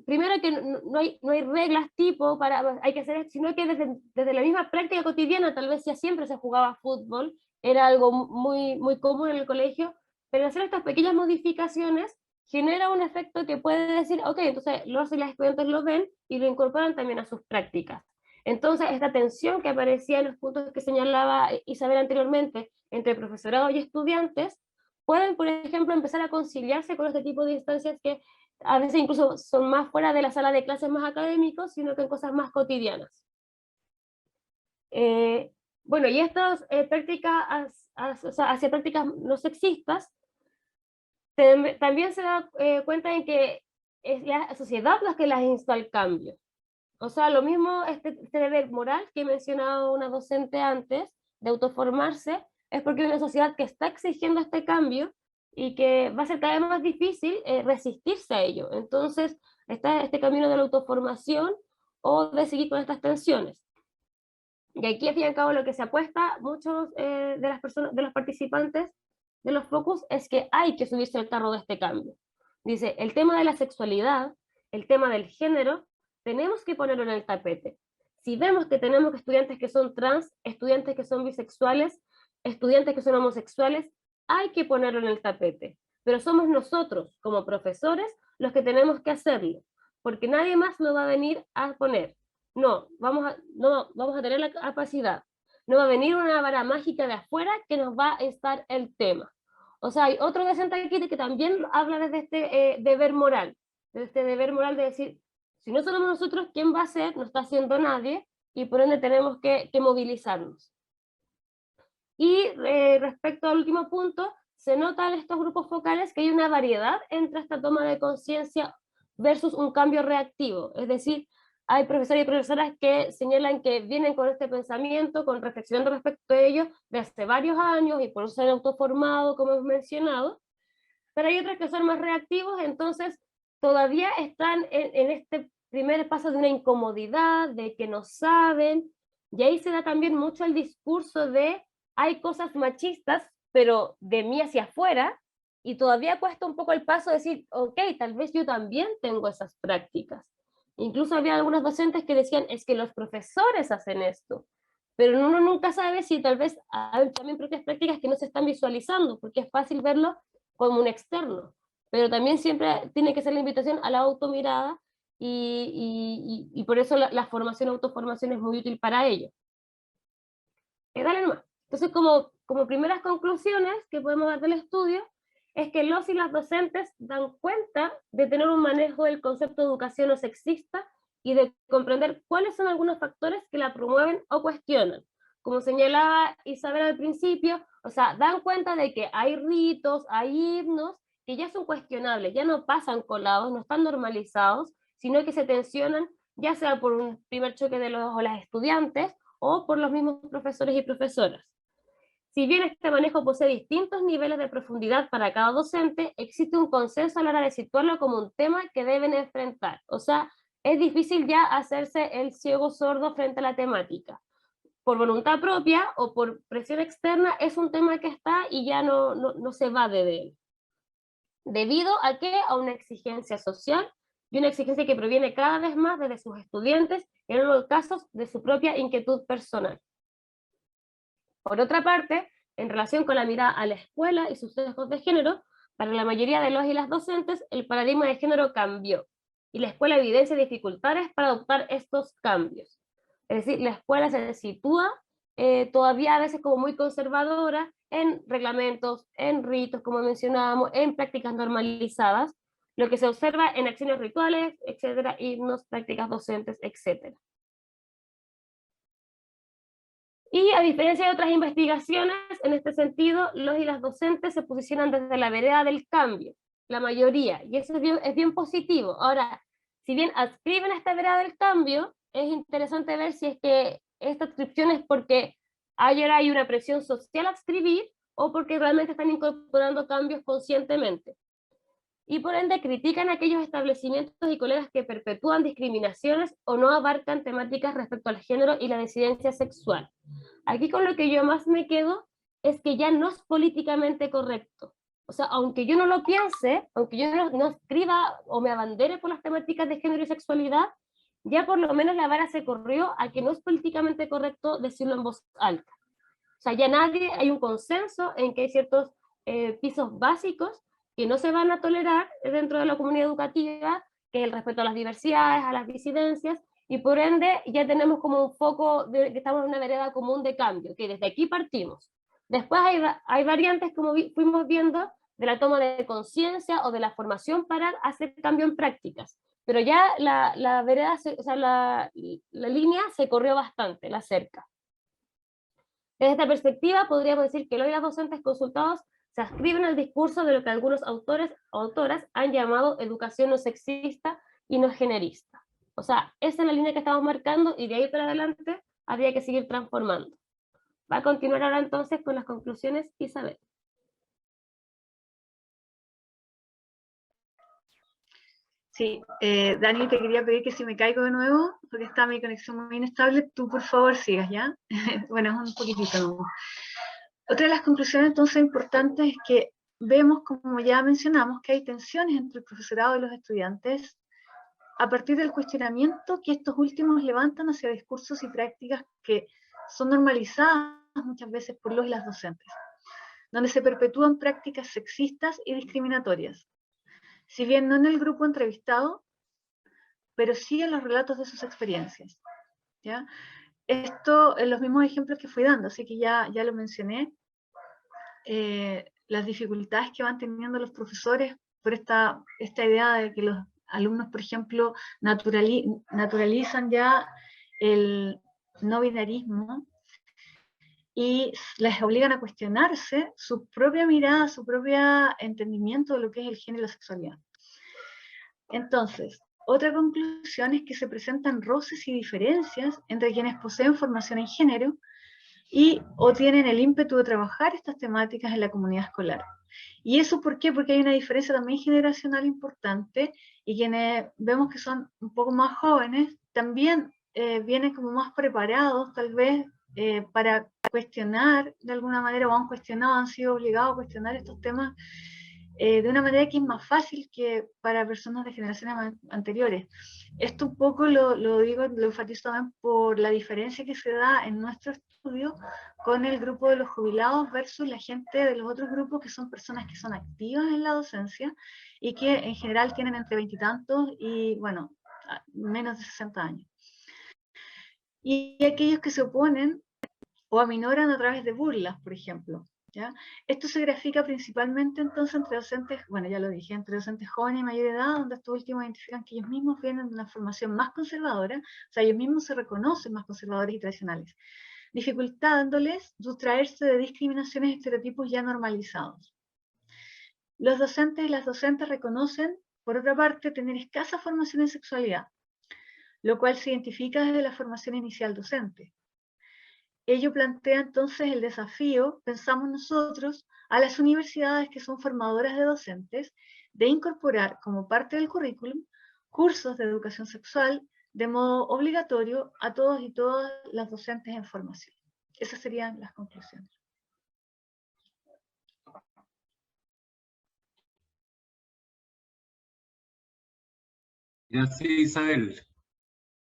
primero que no hay reglas tipo hay que hacer, sino que desde la misma práctica cotidiana, tal vez ya siempre se jugaba fútbol, era algo muy, muy común en el colegio, pero hacer estas pequeñas modificaciones genera un efecto que puede decir, ok, entonces los y las estudiantes lo ven y lo incorporan también a sus prácticas. Entonces, esta tensión que aparecía en los puntos que señalaba Isabel anteriormente entre profesorado y estudiantes, pueden, por ejemplo, empezar a conciliarse con este tipo de instancias que a veces incluso son más fuera de la sala de clases más académicos, sino que en cosas más cotidianas. Bueno, y estas prácticas hacia prácticas no sexistas, también se da cuenta de que es la sociedad la que las insta al cambio. O sea, lo mismo este deber moral que he mencionado una docente antes, de autoformarse, es porque hay una sociedad que está exigiendo este cambio y que va a ser cada vez más difícil resistirse a ello. Entonces, está este camino de la autoformación o de seguir con estas tensiones. Y aquí, al fin y al cabo, lo que se apuesta muchos de las personas, de los participantes de los focus, es que hay que subirse al carro de este cambio. Dice, el tema de la sexualidad, el tema del género, tenemos que ponerlo en el tapete. Si vemos que tenemos estudiantes que son trans, estudiantes que son bisexuales, estudiantes que son homosexuales, hay que ponerlo en el tapete. Pero somos nosotros, como profesores, los que tenemos que hacerlo, porque nadie más lo va a venir a poner. No vamos a tener la capacidad. No va a venir una vara mágica de afuera que nos va a estar el tema. O sea, hay otro docente aquí que también habla desde este deber moral, de este deber moral de decir, si no somos nosotros, ¿quién va a hacer? No está haciendo nadie, y por ende tenemos que movilizarnos. Y respecto al último punto, se nota en estos grupos focales que hay una variedad entre esta toma de conciencia versus un cambio reactivo. Es decir, hay profesores y profesoras que señalan que vienen con este pensamiento, con reflexionando respecto a ello desde hace varios años y por eso se han autoformado, como hemos mencionado, pero hay otros que son más reactivos, entonces todavía están en este primer paso de una incomodidad, de que no saben, y ahí se da también mucho el discurso de hay cosas machistas, pero de mí hacia afuera, y todavía cuesta un poco el paso de decir, ok, tal vez yo también tengo esas prácticas. Incluso había algunos docentes que decían, es que los profesores hacen esto, pero uno nunca sabe si tal vez hay también propias prácticas que no se están visualizando, porque es fácil verlo como un externo, pero también siempre tiene que ser la invitación a la automirada y por eso la formación, autoformación es muy útil para ello. Dale nomás. Entonces, como primeras conclusiones que podemos dar del estudio, es que los y las docentes dan cuenta de tener un manejo del concepto de educación no sexista y de comprender cuáles son algunos factores que la promueven o cuestionan. Como señalaba Isabel al principio, o sea, dan cuenta de que hay ritos, hay himnos que ya son cuestionables, ya no pasan colados, no están normalizados, sino que se tensionan, ya sea por un primer choque de los o las estudiantes o por los mismos profesores y profesoras. Si bien este manejo posee distintos niveles de profundidad para cada docente, existe un consenso a la hora de situarlo como un tema que deben enfrentar. O sea, es difícil ya hacerse el ciego sordo frente a la temática. Por voluntad propia o por presión externa, es un tema que está y ya no se va de él. ¿Debido a qué? A una exigencia social y una exigencia que proviene cada vez más desde sus estudiantes, en algunos casos de su propia inquietud personal. Por otra parte, en relación con la mirada a la escuela y sus sesgos de género, para la mayoría de los y las docentes, el paradigma de género cambió, y la escuela evidencia dificultades para adoptar estos cambios. Es decir, la escuela se sitúa todavía a veces como muy conservadora en reglamentos, en ritos, como mencionábamos, en prácticas normalizadas, lo que se observa en acciones rituales, etcétera, himnos, prácticas docentes, etcétera. Y a diferencia de otras investigaciones, en este sentido, los y las docentes se posicionan desde la vereda del cambio, la mayoría, y eso es bien positivo. Ahora, si bien adscriben a esta vereda del cambio, es interesante ver si es que esta adscripción es porque ahora hay una presión social a adscribir o porque realmente están incorporando cambios conscientemente. Y por ende critican aquellos establecimientos y colegas que perpetúan discriminaciones o no abarcan temáticas respecto al género y la disidencia sexual. Aquí con lo que yo más me quedo es que ya no es políticamente correcto. O sea, aunque yo no lo piense, aunque yo no escriba o me abandere por las temáticas de género y sexualidad, ya por lo menos la vara se corrió a que no es políticamente correcto decirlo en voz alta. O sea, ya hay un consenso en que hay ciertos pisos básicos que no se van a tolerar dentro de la comunidad educativa, que es el respeto a las diversidades, a las disidencias, y por ende ya tenemos como un foco de que estamos en una vereda común de cambio, que desde aquí partimos. Después hay variantes, como fuimos viendo, de la toma de conciencia o de la formación para hacer cambio en prácticas. Pero ya la vereda, o sea, la línea se corrió bastante, la cerca. Desde esta perspectiva, podríamos decir que los y las docentes consultados se adscriben al discurso de lo que algunos autores o autoras han llamado educación no sexista y no generista. O sea, esa es la línea que estamos marcando y de ahí para adelante habría que seguir transformando. Va a continuar ahora entonces con las conclusiones Isabel. Sí, Dani, te quería pedir que si me caigo de nuevo, porque está mi conexión muy inestable, tú por favor sigas, ¿ya? Bueno, es un poquitito, ¿no? Otra de las conclusiones entonces importantes es que vemos, como ya mencionamos, que hay tensiones entre el profesorado y los estudiantes a partir del cuestionamiento que estos últimos levantan hacia discursos y prácticas que son normalizadas muchas veces por los y las docentes, donde se perpetúan prácticas sexistas y discriminatorias. Si bien no en el grupo entrevistado, pero sí en los relatos de sus experiencias, ¿ya? Esto en los mismos ejemplos que fui dando, así que ya lo mencioné, las dificultades que van teniendo los profesores por esta idea de que los alumnos, por ejemplo, naturalizan ya el no binarismo y les obligan a cuestionarse su propia mirada, su propio entendimiento de lo que es el género y la sexualidad. Entonces, otra conclusión es que se presentan roces y diferencias entre quienes poseen formación en género o tienen el ímpetu de trabajar estas temáticas en la comunidad escolar. ¿Y eso por qué? Porque hay una diferencia también generacional importante, y quienes vemos que son un poco más jóvenes también vienen como más preparados tal vez para cuestionar de alguna manera, o han cuestionado, han sido obligados a cuestionar estos temas de una manera que es más fácil que para personas de generaciones anteriores. Esto un poco lo digo, lo enfatizo también por la diferencia que se da en nuestro estudio con el grupo de los jubilados versus la gente de los otros grupos, que son personas que son activas en la docencia y que en general tienen entre 20 y tantos y, bueno, menos de 60 años. Y aquellos que se oponen o aminoran a través de burlas, por ejemplo, ¿ya? Esto se grafica principalmente entonces entre docentes, bueno, ya lo dije, entre docentes jóvenes y mayor edad, donde estos últimos identifican que ellos mismos vienen de una formación más conservadora, o sea, ellos mismos se reconocen más conservadores y tradicionales, dificultándoles sustraerse de discriminaciones y estereotipos ya normalizados. Los docentes y las docentes reconocen, por otra parte, tener escasa formación en sexualidad, lo cual se identifica desde la formación inicial docente. Ello plantea entonces el desafío, pensamos nosotros, a las universidades que son formadoras de docentes, de incorporar como parte del currículum cursos de educación sexual de modo obligatorio a todos y todas las docentes en formación. Esas serían las conclusiones. Gracias, Isabel.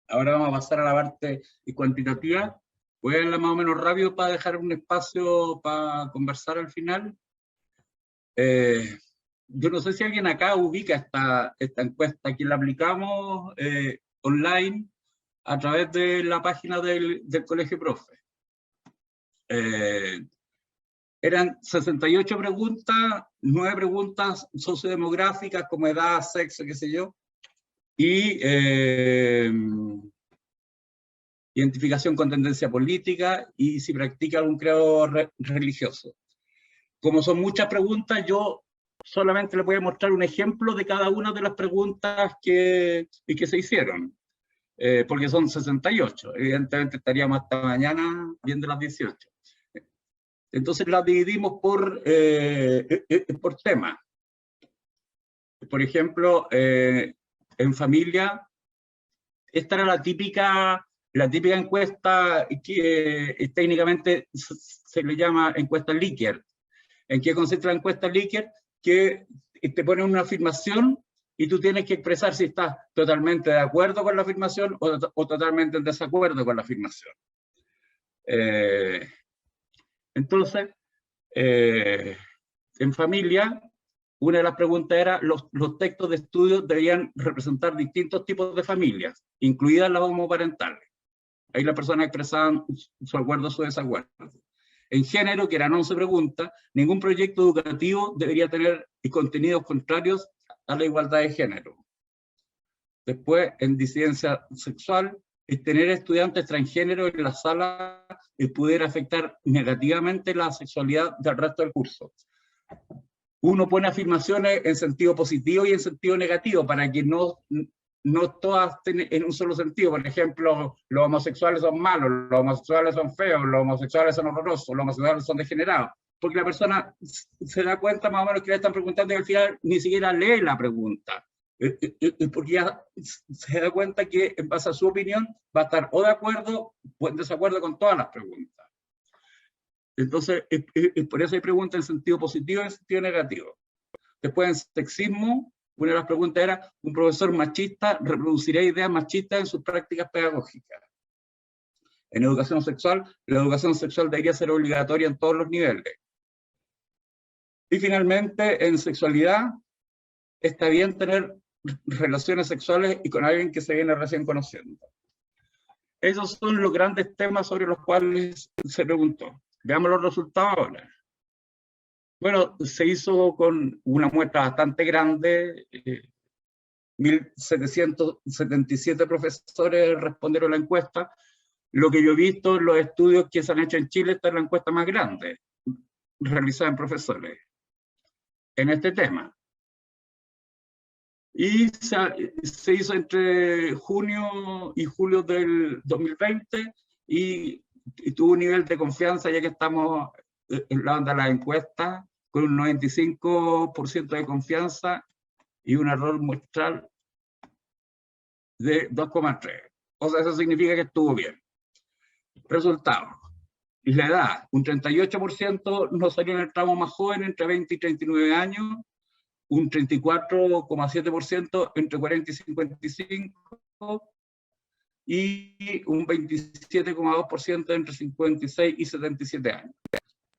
Ahora vamos a pasar a la parte cuantitativa. Voy a verla más o menos rápido para dejar un espacio para conversar al final. Yo no sé si alguien acá ubica esta encuesta, que la aplicamos online a través de la página del Colegio Profe. Eran 68 preguntas, 9 preguntas sociodemográficas como edad, sexo, qué sé yo, y identificación con tendencia política y si practica algún credo religioso. Como son muchas preguntas, yo solamente les voy a mostrar un ejemplo de cada una de las preguntas que se hicieron, porque son 68. Evidentemente estaríamos hasta mañana viendo las 18. Entonces las dividimos por tema. Por ejemplo, en familia, esta era la típica encuesta que técnicamente se le llama encuesta Likert. ¿En qué consiste la encuesta Likert? Que te ponen una afirmación y tú tienes que expresar si estás totalmente de acuerdo con la afirmación o totalmente en desacuerdo con la afirmación. Entonces, en familia, una de las preguntas era, los textos de estudio deberían representar distintos tipos de familias, incluidas las homoparentales. Ahí las personas expresaban su acuerdo o su desacuerdo. En género, que eran 11 preguntas, ningún proyecto educativo debería tener contenidos contrarios a la igualdad de género. Después, en disidencia sexual, el tener estudiantes transgénero en la sala pudiera afectar negativamente la sexualidad del resto del curso. Uno pone afirmaciones en sentido positivo y en sentido negativo para que no todas estén en un solo sentido. Por ejemplo, los homosexuales son malos, los homosexuales son feos, los homosexuales son horrorosos, los homosexuales son degenerados. Porque la persona se da cuenta más o menos que le están preguntando y al final ni siquiera lee la pregunta. Porque ya se da cuenta que en base a su opinión va a estar o de acuerdo o en desacuerdo con todas las preguntas. Entonces, por eso hay preguntas en sentido positivo y en sentido negativo. Después, en sexismo, una de las preguntas era, ¿un profesor machista reproducirá ideas machistas en sus prácticas pedagógicas? En educación sexual, la educación sexual debería ser obligatoria en todos los niveles. Y finalmente, en sexualidad, está bien tener relaciones sexuales y con alguien que se viene recién conociendo. Esos son los grandes temas sobre los cuales se preguntó. Veamos los resultados ahora. Bueno, se hizo con una muestra bastante grande, 1.777 profesores respondieron a la encuesta. Lo que yo he visto en los estudios que se han hecho en Chile, esta es la encuesta más grande, realizada en profesores, en este tema. Y se hizo entre junio y julio del 2020 y tuvo un nivel de confianza, ya que estamos en la onda de la encuesta, con un 95% de confianza y un error muestral de 2,3. O sea, eso significa que estuvo bien. Resultados. La edad, un 38% no salió en el tramo más joven, entre 20 y 39 años, un 34,7% entre 40 y 55, y un 27,2% entre 56 y 77 años.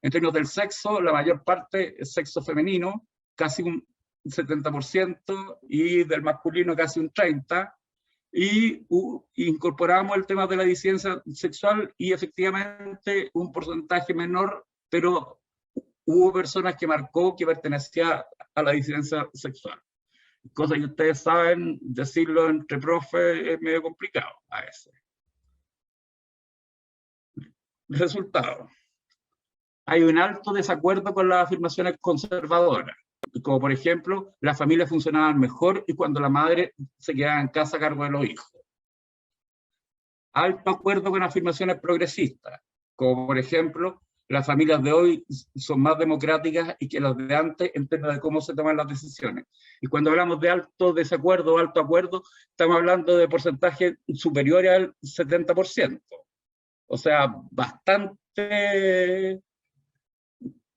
En términos del sexo, la mayor parte es sexo femenino, casi un 70%, y del masculino casi un 30%, y incorporamos el tema de la disidencia sexual y efectivamente un porcentaje menor, pero hubo personas que marcó que pertenecía a la disidencia sexual. Cosa que ustedes saben, decirlo entre profes es medio complicado a veces. Resultado. Hay un alto desacuerdo con las afirmaciones conservadoras, como por ejemplo, las familias funcionaban mejor y cuando la madre se quedaba en casa a cargo de los hijos. Alto acuerdo con afirmaciones progresistas, como por ejemplo, las familias de hoy son más democráticas y que las de antes en términos de cómo se toman las decisiones. Y cuando hablamos de alto desacuerdo o alto acuerdo, estamos hablando de porcentajes superiores al 70%. O sea,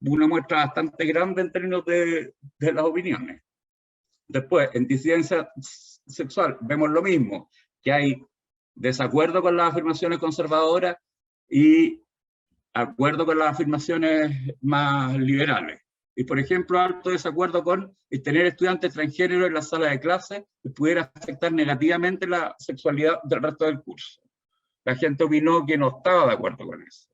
una muestra bastante grande en términos de las opiniones. Después, en disidencia sexual, vemos lo mismo, que hay desacuerdo con las afirmaciones conservadoras y acuerdo con las afirmaciones más liberales. Y por ejemplo, alto desacuerdo con tener estudiantes transgénero en la sala de clase que pudiera afectar negativamente la sexualidad del resto del curso. La gente opinó que no estaba de acuerdo con eso.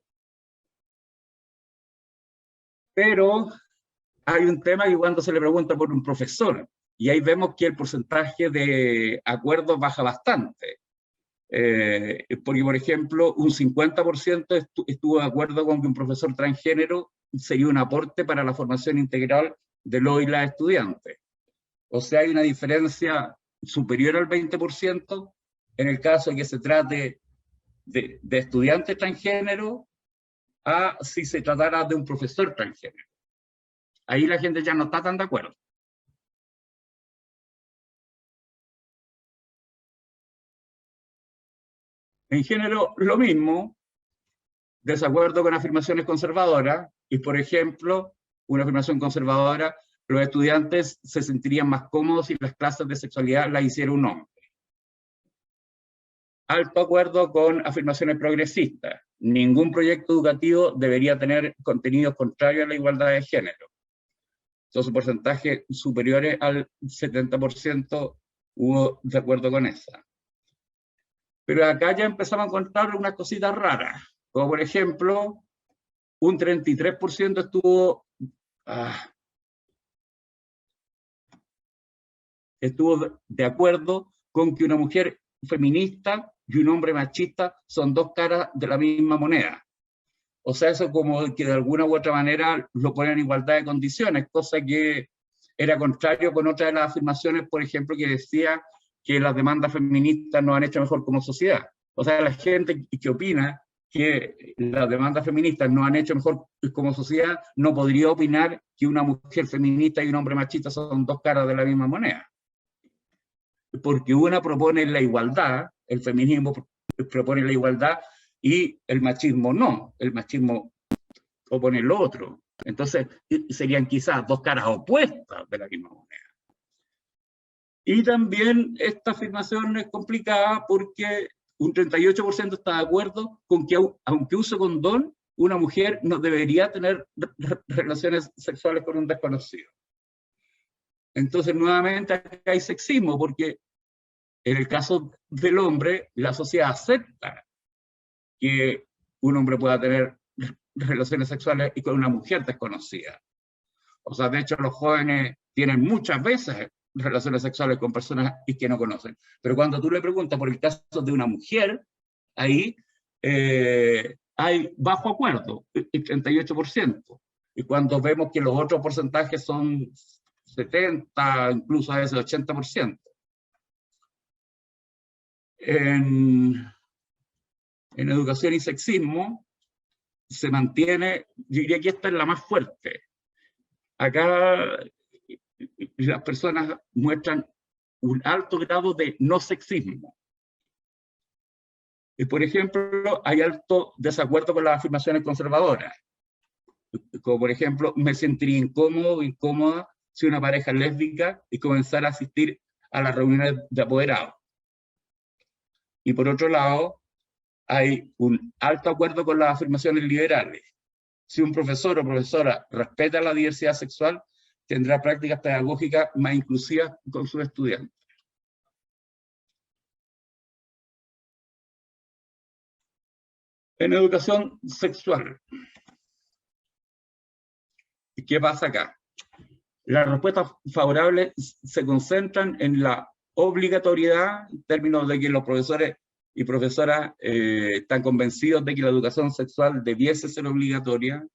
Pero hay un tema que cuando se le pregunta por un profesor, y ahí vemos que el porcentaje de acuerdos baja bastante. Porque, por ejemplo, un 50% estuvo de acuerdo con que un profesor transgénero sería un aporte para la formación integral de los y las estudiantes. O sea, hay una diferencia superior al 20% en el caso de que se trate de estudiantes transgénero a si se tratara de un profesor transgénero. Ahí la gente ya no está tan de acuerdo. En género, lo mismo, desacuerdo con afirmaciones conservadoras, y por ejemplo, una afirmación conservadora, los estudiantes se sentirían más cómodos si las clases de sexualidad las hiciera un hombre. Alto acuerdo con afirmaciones progresistas. Ningún proyecto educativo debería tener contenidos contrarios a la igualdad de género. Entonces, porcentajes superiores al 70% hubo de acuerdo con esa. Pero acá ya empezamos a encontrar unas cositas raras, como por ejemplo, un 33% estuvo de acuerdo con que una mujer feminista y un hombre machista son dos caras de la misma moneda. O sea, eso como que de alguna u otra manera lo ponen en igualdad de condiciones, cosa que era contrario con otra de las afirmaciones, por ejemplo, que decía que las demandas feministas nos han hecho mejor como sociedad. O sea, la gente que opina que las demandas feministas nos han hecho mejor como sociedad no podría opinar que una mujer feminista y un hombre machista son dos caras de la misma moneda. Porque una propone la igualdad, el feminismo propone la igualdad y el machismo no, el machismo opone lo otro. Entonces serían quizás dos caras opuestas de la misma moneda. Y también esta afirmación es complicada porque un 38% está de acuerdo con que aunque use condón, una mujer no debería tener relaciones sexuales con un desconocido. Entonces nuevamente acá hay sexismo porque en el caso del hombre, la sociedad acepta que un hombre pueda tener relaciones sexuales y con una mujer desconocida. O sea, de hecho, los jóvenes tienen muchas veces relaciones sexuales con personas que no conocen. Pero cuando tú le preguntas por el caso de una mujer, ahí hay bajo acuerdo, el 38%. Y cuando vemos que los otros porcentajes son 70, incluso a veces 80%. En educación y sexismo se mantiene, yo diría que esta es la más fuerte. Acá las personas muestran un alto grado de no sexismo. Y por ejemplo, hay alto desacuerdo con las afirmaciones conservadoras. Como por ejemplo, me sentiría incómodo o incómoda si una pareja es lésbica y comenzara a asistir a las reuniones de apoderados. Y por otro lado, hay un alto acuerdo con las afirmaciones liberales. Si un profesor o profesora respeta la diversidad sexual, tendrá prácticas pedagógicas más inclusivas con sus estudiantes. En educación sexual, ¿qué pasa acá? Las respuestas favorables se concentran en la obligatoriedad, en términos de que los profesores y profesoras están convencidos de que la educación sexual debiese ser obligatoria,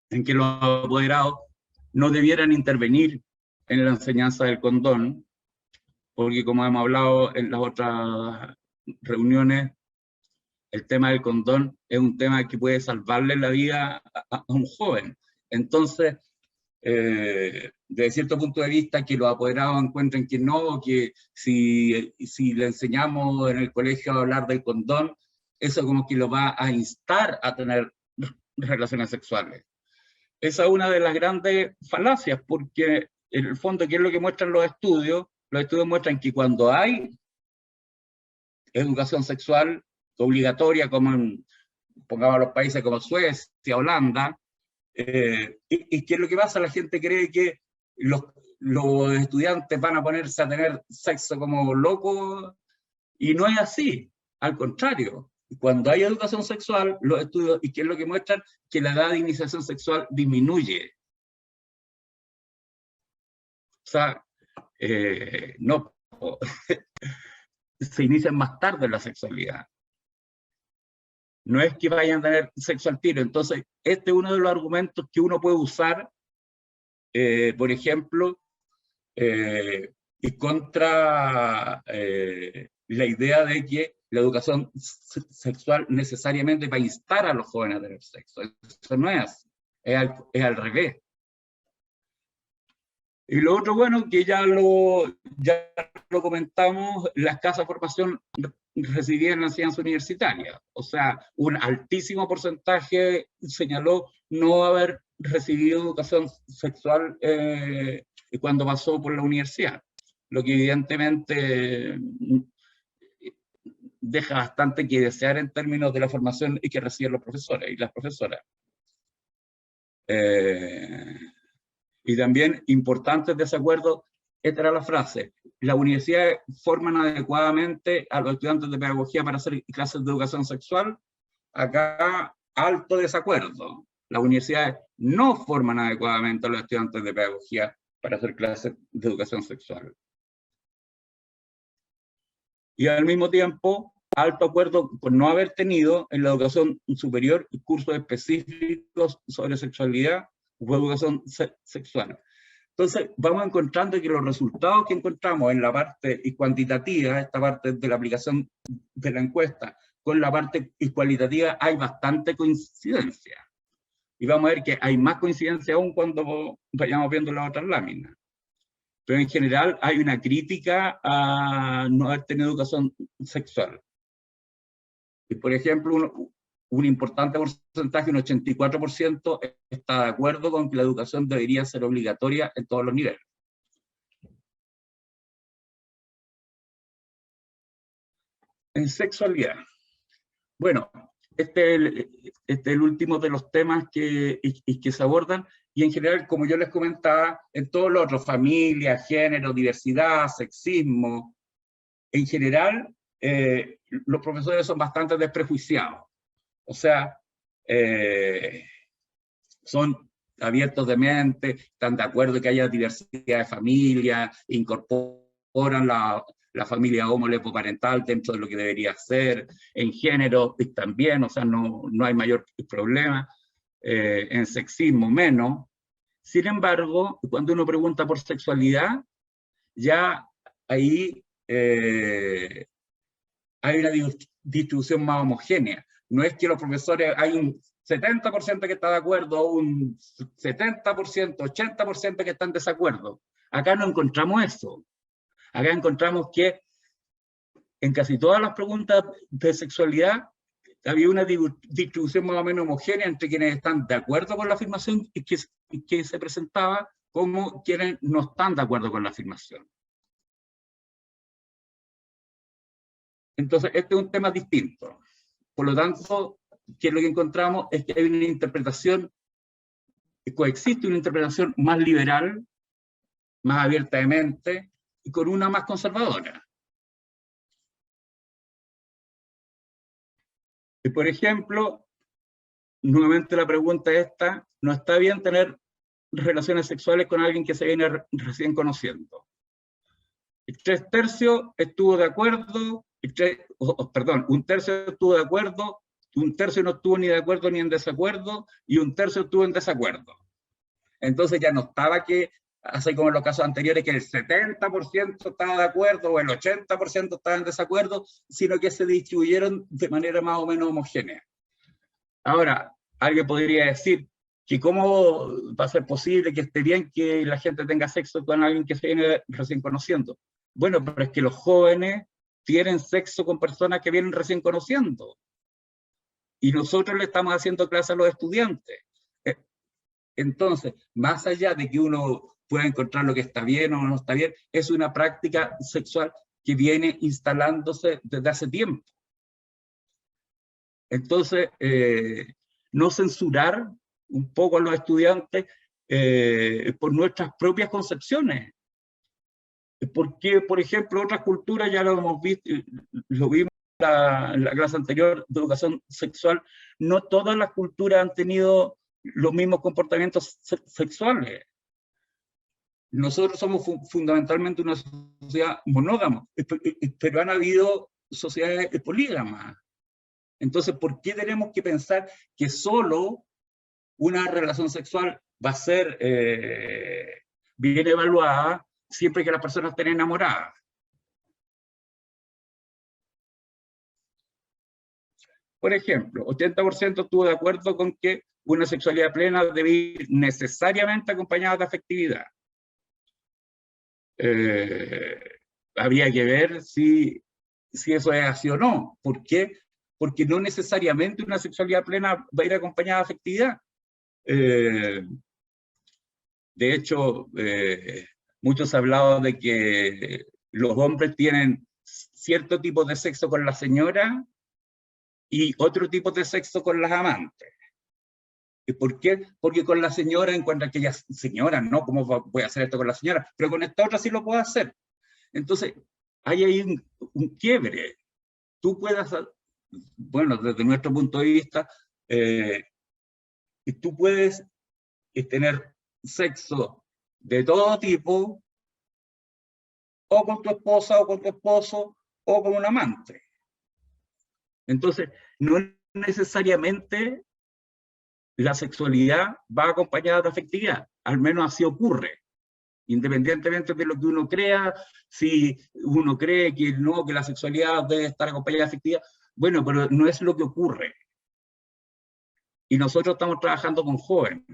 en que los apoderados no debieran intervenir en la enseñanza del condón, porque como hemos hablado en las otras reuniones, el tema del condón es un tema que puede salvarle la vida a un joven. Entonces, desde cierto punto de vista, que los apoderados encuentren que no, que si le enseñamos en el colegio a hablar del condón, eso como que lo va a instar a tener relaciones sexuales. Esa es una de las grandes falacias, porque en el fondo, ¿qué es lo que muestran los estudios? Los estudios muestran que cuando hay educación sexual obligatoria, como en, pongamos los países como Suecia, Holanda, ¿y qué es lo que pasa? La gente cree que los estudiantes van a ponerse a tener sexo como locos, y no es así, al contrario. Cuando hay educación sexual, los estudios, ¿y qué es lo que muestran? Que la edad de iniciación sexual disminuye. O sea, no se inician más tarde en la sexualidad. No es que vayan a tener sexo al tiro. Entonces, este es uno de los argumentos que uno puede usar, por ejemplo, contra la idea de que la educación sexual necesariamente va a instar a los jóvenes a tener sexo. Eso no es así, es al revés. Y lo otro, bueno, que ya lo comentamos, la escasa formación recibida en la enseñanza universitaria. O sea, un altísimo porcentaje señaló no haber recibido educación sexual cuando pasó por la universidad, lo que evidentemente deja bastante que desear en términos de la formación que reciben los profesores y las profesoras. Y también importantes desacuerdos, esta era la frase: las universidades forman adecuadamente a los estudiantes de pedagogía para hacer clases de educación sexual. Acá, alto desacuerdo. Las universidades no forman adecuadamente a los estudiantes de pedagogía para hacer clases de educación sexual. Y al mismo tiempo, alto acuerdo por no haber tenido en la educación superior cursos específicos sobre sexualidad o educación sexual. Entonces, vamos encontrando que los resultados que encontramos en la parte cuantitativa, esta parte de la aplicación de la encuesta, con la parte cualitativa, hay bastante coincidencia. Y vamos a ver que hay más coincidencia aún cuando vayamos viendo las otras láminas. Pero en general hay una crítica a no haber tenido educación sexual. Y por ejemplo, un importante porcentaje, un 84%, está de acuerdo con que la educación debería ser obligatoria en todos los niveles. En sexualidad. Bueno, este es el último de los temas que se abordan, y en general, como yo les comentaba, en todos los otros, familia, género, diversidad, sexismo, en general, los profesores son bastante desprejuiciados. O sea, son abiertos de mente, están de acuerdo que haya diversidad de familia, incorporan la familia homo-lepoparental dentro de lo que debería ser, en género también, o sea, no hay mayor problema, en sexismo menos. Sin embargo, cuando uno pregunta por sexualidad, ya ahí hay una distribución más homogénea. No es que los profesores, hay un 70% que está de acuerdo, un 70%, 80% que están en desacuerdo. Acá no encontramos eso. Acá encontramos que en casi todas las preguntas de sexualidad había una distribución más o menos homogénea entre quienes están de acuerdo con la afirmación que se presentaba, como quienes no están de acuerdo con la afirmación. Entonces, este es un tema distinto. Por lo tanto, ¿qué es lo que encontramos? Es que hay una interpretación, coexiste una interpretación más liberal, más abierta de mente, y con una más conservadora. Y por ejemplo, nuevamente la pregunta esta: ¿no está bien tener relaciones sexuales con alguien que se viene recién conociendo? El 3/3 estuvo de acuerdo, un tercio estuvo de acuerdo, un tercio no estuvo ni de acuerdo ni en desacuerdo, y un tercio estuvo en desacuerdo. Entonces ya no estaba que, así como en los casos anteriores, que el 70% estaba de acuerdo o el 80% estaba en desacuerdo, sino que se distribuyeron de manera más o menos homogénea. Ahora, alguien podría decir que cómo va a ser posible que esté bien que la gente tenga sexo con alguien que se viene recién conociendo. Bueno, pero es que los jóvenes tienen sexo con personas que vienen recién conociendo. Y nosotros le estamos haciendo clase a los estudiantes. Entonces, más allá de que uno pueda encontrar lo que está bien o no está bien, es una práctica sexual que viene instalándose desde hace tiempo. Entonces, no censurar un poco a los estudiantes por nuestras propias concepciones. Porque, por ejemplo, otras culturas, ya lo hemos visto, lo vimos en la clase anterior de educación sexual, no todas las culturas han tenido los mismos comportamientos sexuales. Nosotros somos fundamentalmente una sociedad monógama, pero han habido sociedades polígamas. Entonces, ¿por qué tenemos que pensar que solo una relación sexual va a ser bien evaluada siempre que las personas estén enamoradas? Por ejemplo, 80% estuvo de acuerdo con que una sexualidad plena debe ir necesariamente acompañada de afectividad. Habría que ver si eso es así o no. ¿Por qué? Porque no necesariamente una sexualidad plena va a ir acompañada de afectividad. De hecho, muchos han hablado de que los hombres tienen cierto tipo de sexo con la señora y otro tipo de sexo con las amantes. ¿Y por qué? Porque con la señora encuentra que ella es señora, ¿no? ¿Cómo voy a hacer esto con la señora? Pero con esta otra sí lo puedo hacer. Entonces, hay ahí un quiebre. Tú puedes, bueno, desde nuestro punto de vista, tú puedes tener sexo de todo tipo, o con tu esposa, o con tu esposo, o con un amante. Entonces, no necesariamente la sexualidad va acompañada de afectividad, al menos así ocurre, independientemente de lo que uno crea. Si uno cree que no, que la sexualidad debe estar acompañada de afectividad, bueno, pero no es lo que ocurre. Y nosotros estamos trabajando con jóvenes,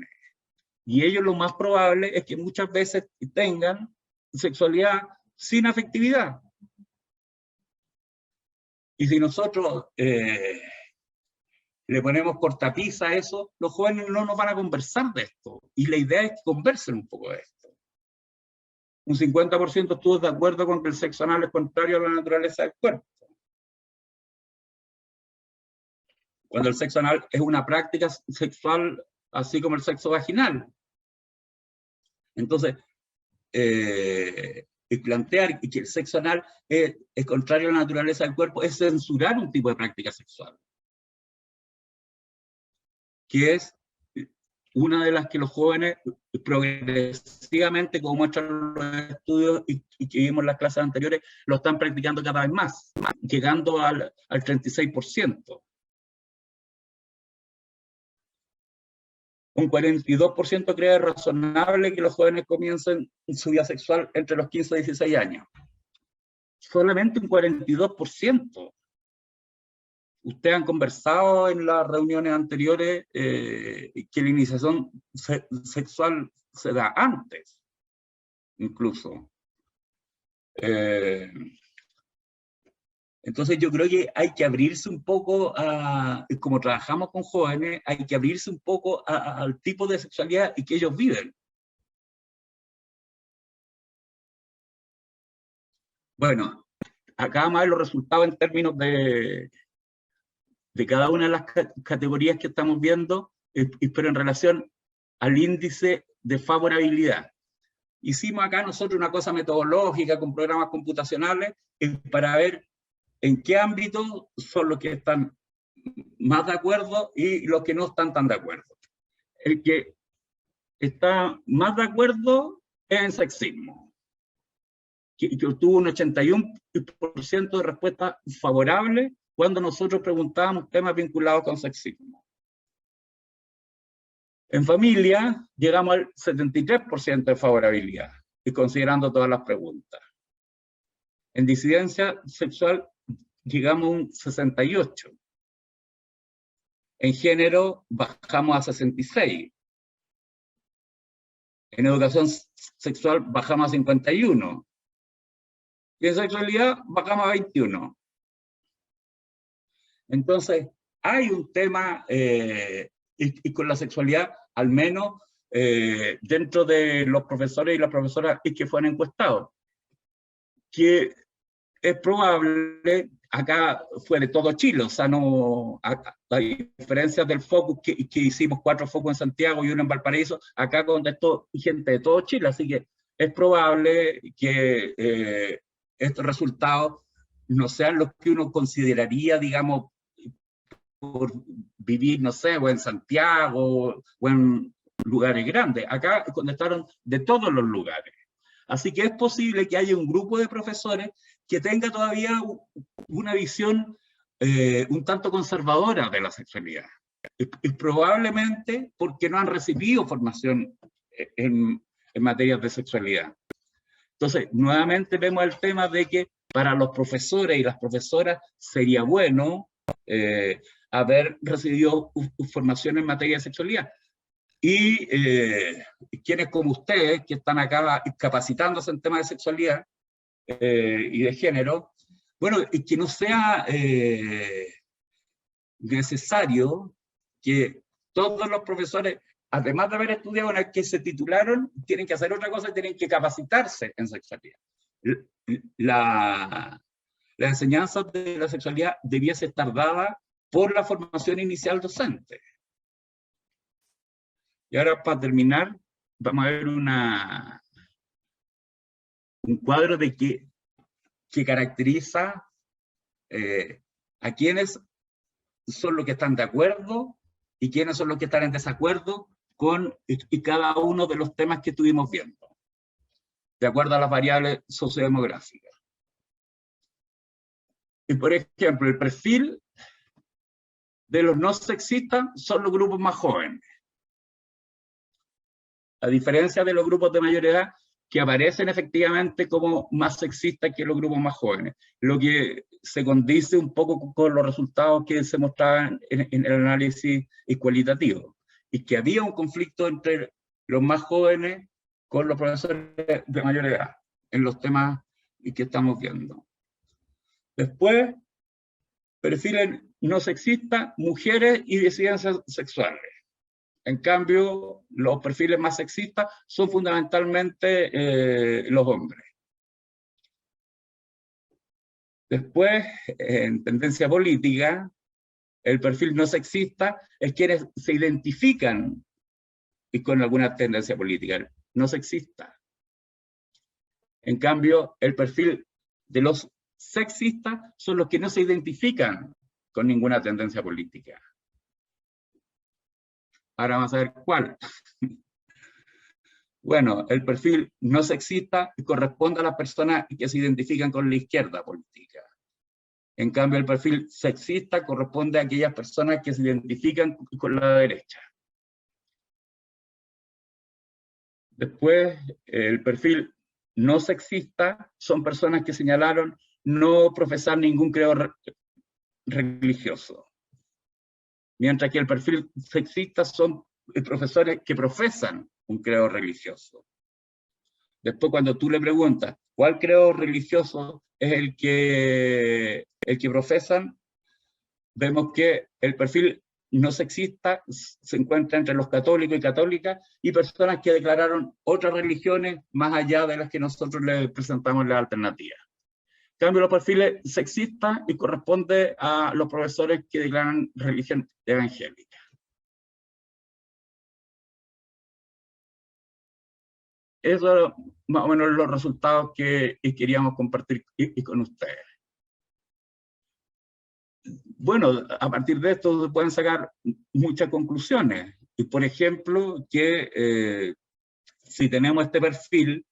y ellos lo más probable es que muchas veces tengan sexualidad sin afectividad. Y si nosotros le ponemos cortapisa a eso, los jóvenes no nos van a conversar de esto. Y la idea es que conversen un poco de esto. Un 50% estuvo de acuerdo con que el sexo anal es contrario a la naturaleza del cuerpo. Cuando el sexo anal es una práctica sexual, así como el sexo vaginal. Entonces, plantear que el sexo anal es contrario a la naturaleza del cuerpo es censurar un tipo de práctica sexual, que es una de las que los jóvenes progresivamente, como muestran los estudios y que vimos en las clases anteriores, lo están practicando cada vez más, llegando al 36%. Un 42% cree razonable que los jóvenes comiencen su vida sexual entre los 15 y 16 años. Solamente un 42%. Ustedes han conversado en las reuniones anteriores que la iniciación sexual se da antes, incluso. Entonces yo creo que hay que abrirse un poco como trabajamos con jóvenes, hay que abrirse un poco al tipo de sexualidad y que ellos viven. Bueno, acá vamos a ver los resultados en términos de cada una de las categorías que estamos viendo, pero en relación al índice de favorabilidad. Hicimos acá nosotros una cosa metodológica con programas computacionales para ver en qué ámbito son los que están más de acuerdo y los que no están tan de acuerdo. El que está más de acuerdo es en sexismo, que obtuvo un 81% de respuesta favorable cuando nosotros preguntábamos temas vinculados con sexismo. En familia llegamos al 73% de favorabilidad, y considerando todas las preguntas. En disidencia sexual llegamos a un 68%. En género bajamos a 66%. En educación sexual bajamos a 51%. Y en sexualidad bajamos a 21%. Entonces, hay un tema, y con la sexualidad, al menos dentro de los profesores y las profesoras que fueron encuestados, que es probable, acá fue de todo Chile, o sea, no, a diferencia del focus que hicimos 4 focos en Santiago y 1 en Valparaíso, acá contestó gente de todo Chile, así que es probable que estos resultados no sean los que uno consideraría, digamos, por vivir, no sé, o en Santiago, o en lugares grandes. Acá contestaron de todos los lugares. Así que es posible que haya un grupo de profesores que tenga todavía una visión un tanto conservadora de la sexualidad. Y probablemente porque no han recibido formación en materias de sexualidad. Entonces, nuevamente vemos el tema de que para los profesores y las profesoras sería bueno haber recibido formación en materia de sexualidad. Y quienes como ustedes, que están acá capacitándose en temas de sexualidad y de género, bueno, y que no sea necesario que todos los profesores, además de haber estudiado en el que se titularon, tienen que hacer otra cosa, tienen que capacitarse en sexualidad. La enseñanza de la sexualidad debiese estar dada por la formación inicial docente. Y ahora, para terminar, vamos a ver un cuadro de que caracteriza a quienes son los que están de acuerdo y quiénes son los que están en desacuerdo con y cada uno de los temas que estuvimos viendo, de acuerdo a las variables sociodemográficas. Y por ejemplo, el perfil de los no sexistas son los grupos más jóvenes, a diferencia de los grupos de mayor edad que aparecen efectivamente como más sexistas que los grupos más jóvenes, lo que se condice un poco con los resultados que se mostraban en el análisis cualitativo, y que había un conflicto entre los más jóvenes con los profesores de mayor edad, en los temas que estamos viendo. Después, perfiles no sexistas, mujeres y disidencias sexuales. En cambio, los perfiles más sexistas son fundamentalmente los hombres. Después, en tendencia política, el perfil no sexista es quienes se identifican con alguna tendencia política, no sexista. En cambio, el perfil de los sexistas son los que no se identifican con ninguna tendencia política. Ahora vamos a ver cuál. Bueno, el perfil no sexista corresponde a las personas que se identifican con la izquierda política. En cambio, el perfil sexista corresponde a aquellas personas que se identifican con la derecha. Después, el perfil no sexista son personas que señalaron no profesar ningún credo religioso. Mientras que el perfil sexista son profesores que profesan un credo religioso. Después, cuando tú le preguntas cuál credo religioso es el que profesan, vemos que el perfil no sexista se encuentra entre los católicos y católicas y personas que declararon otras religiones más allá de las que nosotros les presentamos en la alternativa. En cambio, los perfiles sexistas y corresponde a los profesores que declaran religión evangélica. Eso más o menos los resultados que queríamos compartir con ustedes. Bueno, a partir de esto se pueden sacar muchas conclusiones. Y por ejemplo, que si tenemos este perfil,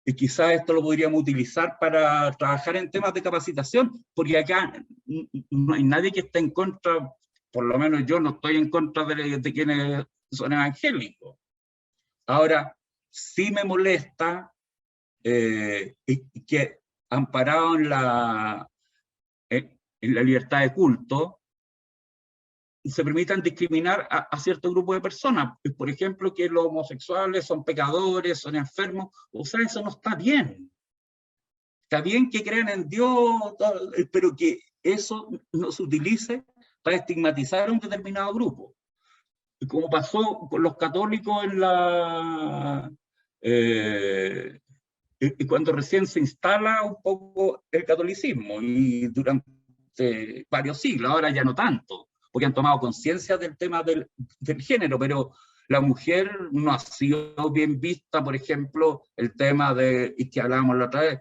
y quizás esto lo podríamos utilizar para trabajar en temas de capacitación, porque acá no hay nadie que esté en contra, por lo menos yo no estoy en contra de quienes son evangélicos. Ahora, sí me molesta que amparado en la libertad de culto, se permitan discriminar a cierto grupo de personas. Por ejemplo, que los homosexuales son pecadores, son enfermos. O sea, eso no está bien. Está bien que crean en Dios, pero que eso no se utilice para estigmatizar a un determinado grupo. Como pasó con los católicos en cuando recién se instala un poco el catolicismo, y durante varios siglos, ahora ya no tanto, porque han tomado conciencia del tema del género, pero la mujer no ha sido bien vista. Por ejemplo, el tema de, y que hablábamos la otra vez,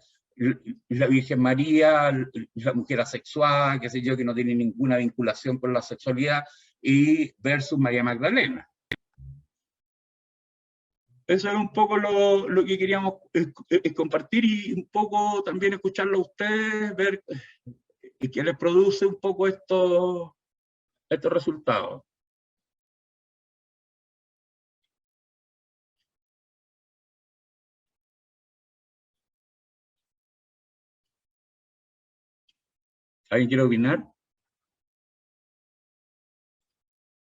la Virgen María, la mujer asexuada, qué sé yo, que no tiene ninguna vinculación con la sexualidad, y versus María Magdalena. Eso es un poco lo que queríamos compartir, y un poco también escucharlo a ustedes, ver qué les produce un poco estos resultados. ¿Alguien quiere opinar?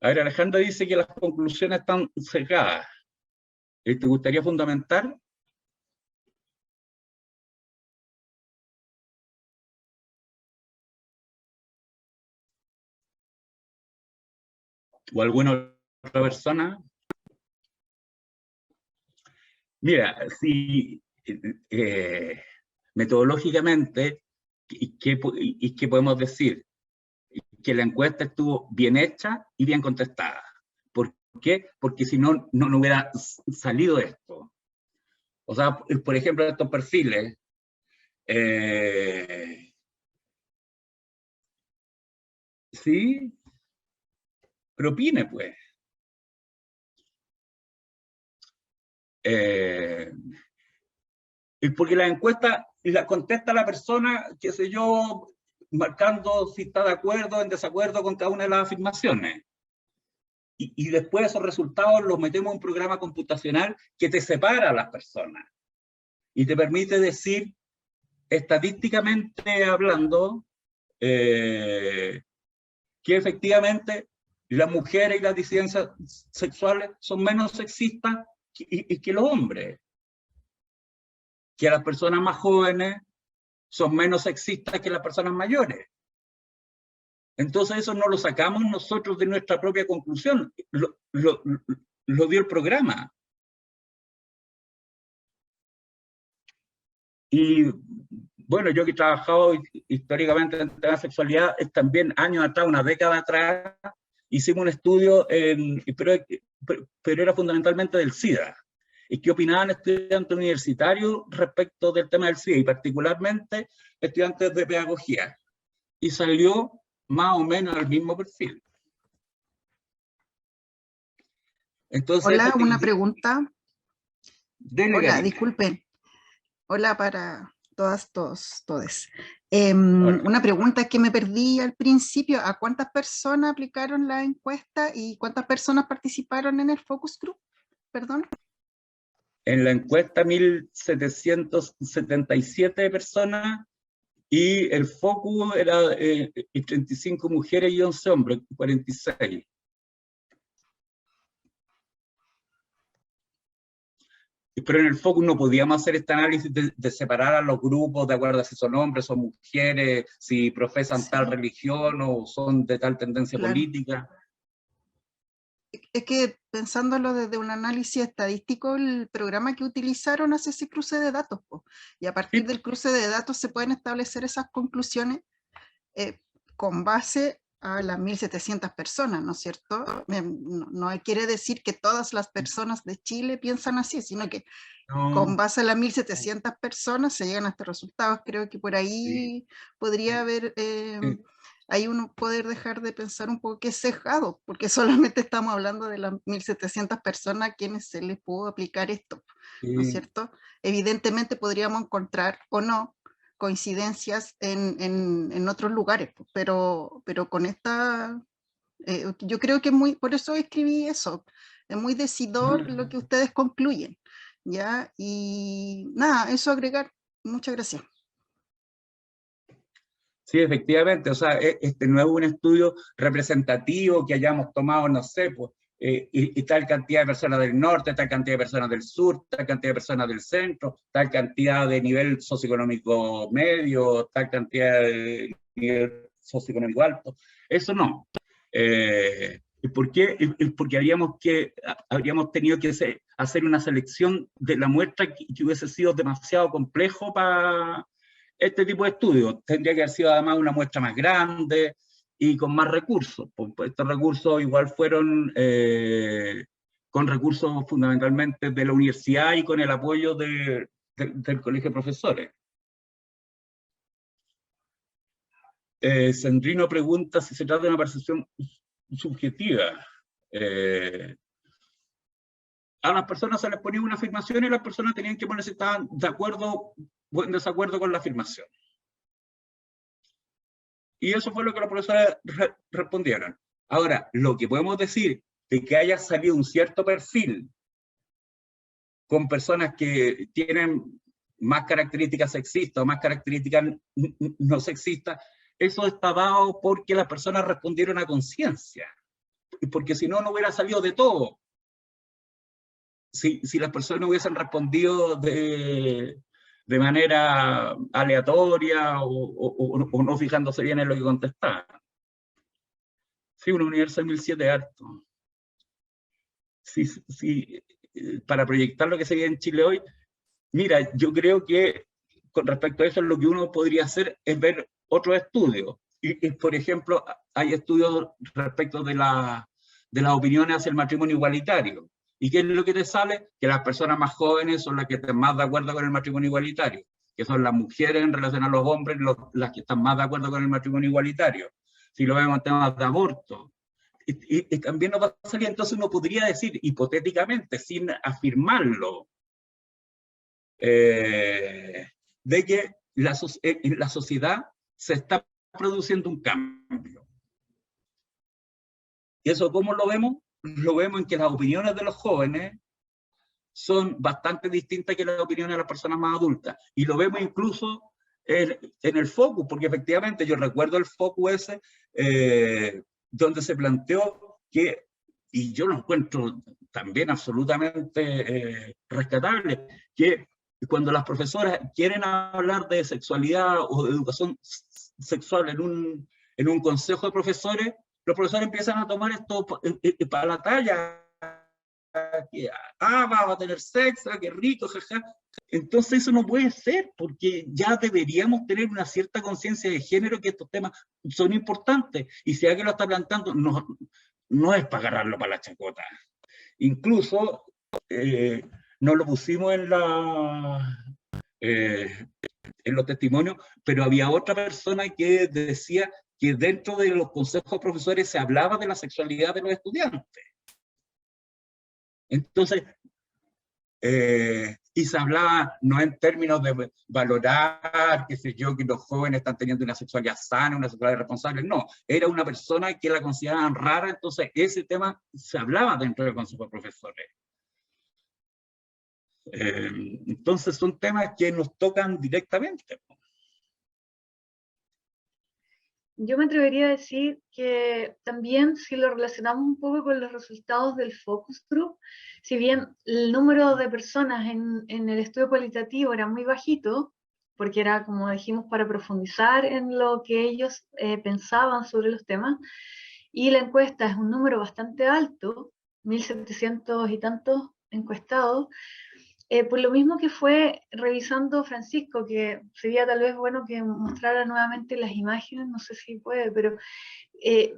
A ver, Alejandra dice que las conclusiones están sesgadas. ¿Te gustaría fundamentar? ¿O alguna otra persona? Mira, si metodológicamente, ¿qué podemos decir? Que la encuesta estuvo bien hecha y bien contestada. ¿Por qué? Porque si no, no hubiera salido esto. O sea, por ejemplo, estos perfiles. Sí, pero opine, pues. Porque la encuesta la contesta la persona, qué sé yo, marcando si está de acuerdo o en desacuerdo con cada una de las afirmaciones. Y después esos resultados los metemos en un programa computacional que te separa a las personas y te permite decir, estadísticamente hablando, que efectivamente las mujeres y las disidencias sexuales son menos sexistas que los hombres, que las personas más jóvenes son menos sexistas que las personas mayores. Entonces eso no lo sacamos nosotros de nuestra propia conclusión, lo dio el programa. Y bueno, yo que he trabajado históricamente en temas de sexualidad, también años atrás, una década atrás, hicimos un estudio, pero era fundamentalmente del SIDA. ¿Y qué opinaban estudiantes universitarios respecto del tema del SIDA? Y particularmente estudiantes de pedagogía. Y salió más o menos el mismo perfil. Entonces, Hola, una pregunta. Hola, Karina. disculpen. Hola para todas, todes. Una pregunta que me perdí al principio. ¿A cuántas personas aplicaron la encuesta y cuántas personas participaron en el focus group? Perdón. En la encuesta 1.777 personas y el focus era 35 mujeres y 11 hombres, 46. Pero en el focus no podíamos hacer este análisis de separar a los grupos de acuerdo a si son hombres o mujeres, si profesan tal religión o son de tal tendencia política. Es que pensándolo desde un análisis estadístico, el programa que utilizaron hace ese cruce de datos, y a partir del cruce de datos se pueden establecer esas conclusiones con base a las 1.700 personas, ¿no es cierto? No quiere decir que todas las personas de Chile piensan así, sino que con base a las 1.700 personas se llegan a estos resultados. Creo que por ahí podría haber... Ahí uno poder dejar de pensar un poco que es sesgado, porque solamente estamos hablando de las 1.700 personas a quienes se les pudo aplicar esto, ¿no es cierto? Evidentemente podríamos encontrar o no coincidencias en otros lugares, pero con esta, yo creo que por eso escribí eso, es muy decidor lo que ustedes concluyen, ¿ya? Y nada, eso agregar. Muchas gracias. Sí, efectivamente, o sea, este no es un estudio representativo que hayamos tomado, no sé, pues, y tal cantidad de personas del norte, tal cantidad de personas del sur, tal cantidad de personas del centro, tal cantidad de nivel socioeconómico medio, tal cantidad de nivel socioeconómico alto. Eso no. ¿Por qué? Porque habríamos tenido que hacer una selección de la muestra que hubiese sido demasiado complejo para este tipo de estudios. Tendría que haber sido además una muestra más grande y con más recursos. Pues estos recursos igual fueron con recursos fundamentalmente de la universidad y con el apoyo del Colegio de Profesores. Sandrino pregunta si se trata de una percepción subjetiva. A las personas se les ponía una afirmación y las personas tenían que poner si estaban de acuerdo o en desacuerdo con la afirmación. Y eso fue lo que los profesores respondieron. Ahora, lo que podemos decir de que haya salido un cierto perfil con personas que tienen más características sexistas o más características no sexistas, eso está dado porque las personas respondieron a conciencia. Porque si no, no hubiera salido de todo. Si las personas hubiesen respondido de manera aleatoria o no fijándose bien en lo que contestaban. Sí, una universidad de 1007 es harto. Sí, para proyectar lo que se ve en Chile hoy, mira, yo creo que con respecto a eso lo que uno podría hacer es ver otros estudios. Y por ejemplo, hay estudios respecto de de las opiniones hacia el matrimonio igualitario. ¿Y qué es lo que te sale? Que las personas más jóvenes son las que están más de acuerdo con el matrimonio igualitario, que son las mujeres en relación a los hombres las que están más de acuerdo con el matrimonio igualitario. Si lo vemos en temas de aborto. Y también nos va a salir, entonces uno podría decir, hipotéticamente, sin afirmarlo, de que en la sociedad se está produciendo un cambio. ¿Y eso cómo lo vemos? Lo vemos en que las opiniones de los jóvenes son bastante distintas que las opiniones de las personas más adultas. Y lo vemos incluso en el focus, porque efectivamente yo recuerdo el focus ese, donde se planteó que, y yo lo encuentro también absolutamente rescatable, que cuando las profesoras quieren hablar de sexualidad o de educación sexual en un consejo de profesores, los profesores empiezan a tomar esto para la talla, que va a tener sexo, qué rico, jaja. Entonces eso no puede ser, porque ya deberíamos tener una cierta conciencia de género, que estos temas son importantes, y si alguien lo está planteando, no es para agarrarlo para la chacota. Incluso no lo pusimos en los testimonios, pero había otra persona que decía que dentro de los consejos de profesores se hablaba de la sexualidad de los estudiantes. Entonces, y se hablaba no en términos de valorar, qué sé yo, que los jóvenes están teniendo una sexualidad sana, una sexualidad responsable, no, era una persona que la consideraban rara, entonces ese tema se hablaba dentro del consejo de profesores. Entonces son temas que nos tocan directamente. Yo me atrevería a decir que también, si lo relacionamos un poco con los resultados del focus group, si bien el número de personas en el estudio cualitativo era muy bajito, porque era, como dijimos, para profundizar en lo que ellos pensaban sobre los temas, y la encuesta es un número bastante alto, 1.700 y tantos encuestados, por lo mismo que fue revisando Francisco, que sería tal vez bueno que mostrara nuevamente las imágenes, no sé si puede, pero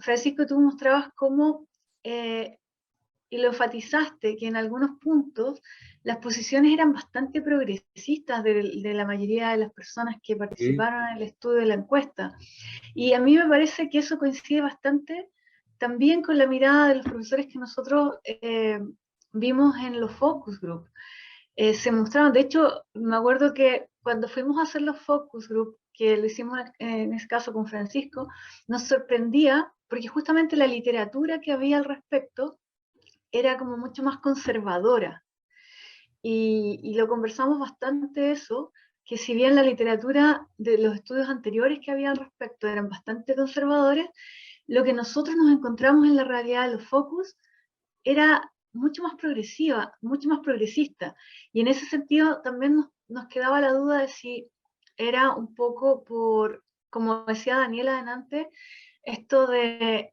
Francisco, tú mostrabas cómo, y lo enfatizaste, que en algunos puntos las posiciones eran bastante progresistas de la mayoría de las personas que participaron en el estudio de la encuesta. Y a mí me parece que eso coincide bastante también con la mirada de los profesores que nosotros vimos en los focus group. Se mostraron, de hecho, me acuerdo que cuando fuimos a hacer los focus group, que lo hicimos en ese caso con Francisco, nos sorprendía porque justamente la literatura que había al respecto era como mucho más conservadora. Y lo conversamos bastante eso, que si bien la literatura de los estudios anteriores que había al respecto eran bastante conservadores, lo que nosotros nos encontramos en la realidad de los focus era mucho más progresiva, mucho más progresista. Y en ese sentido también nos quedaba la duda de si era un poco por, como decía Daniela antes, esto de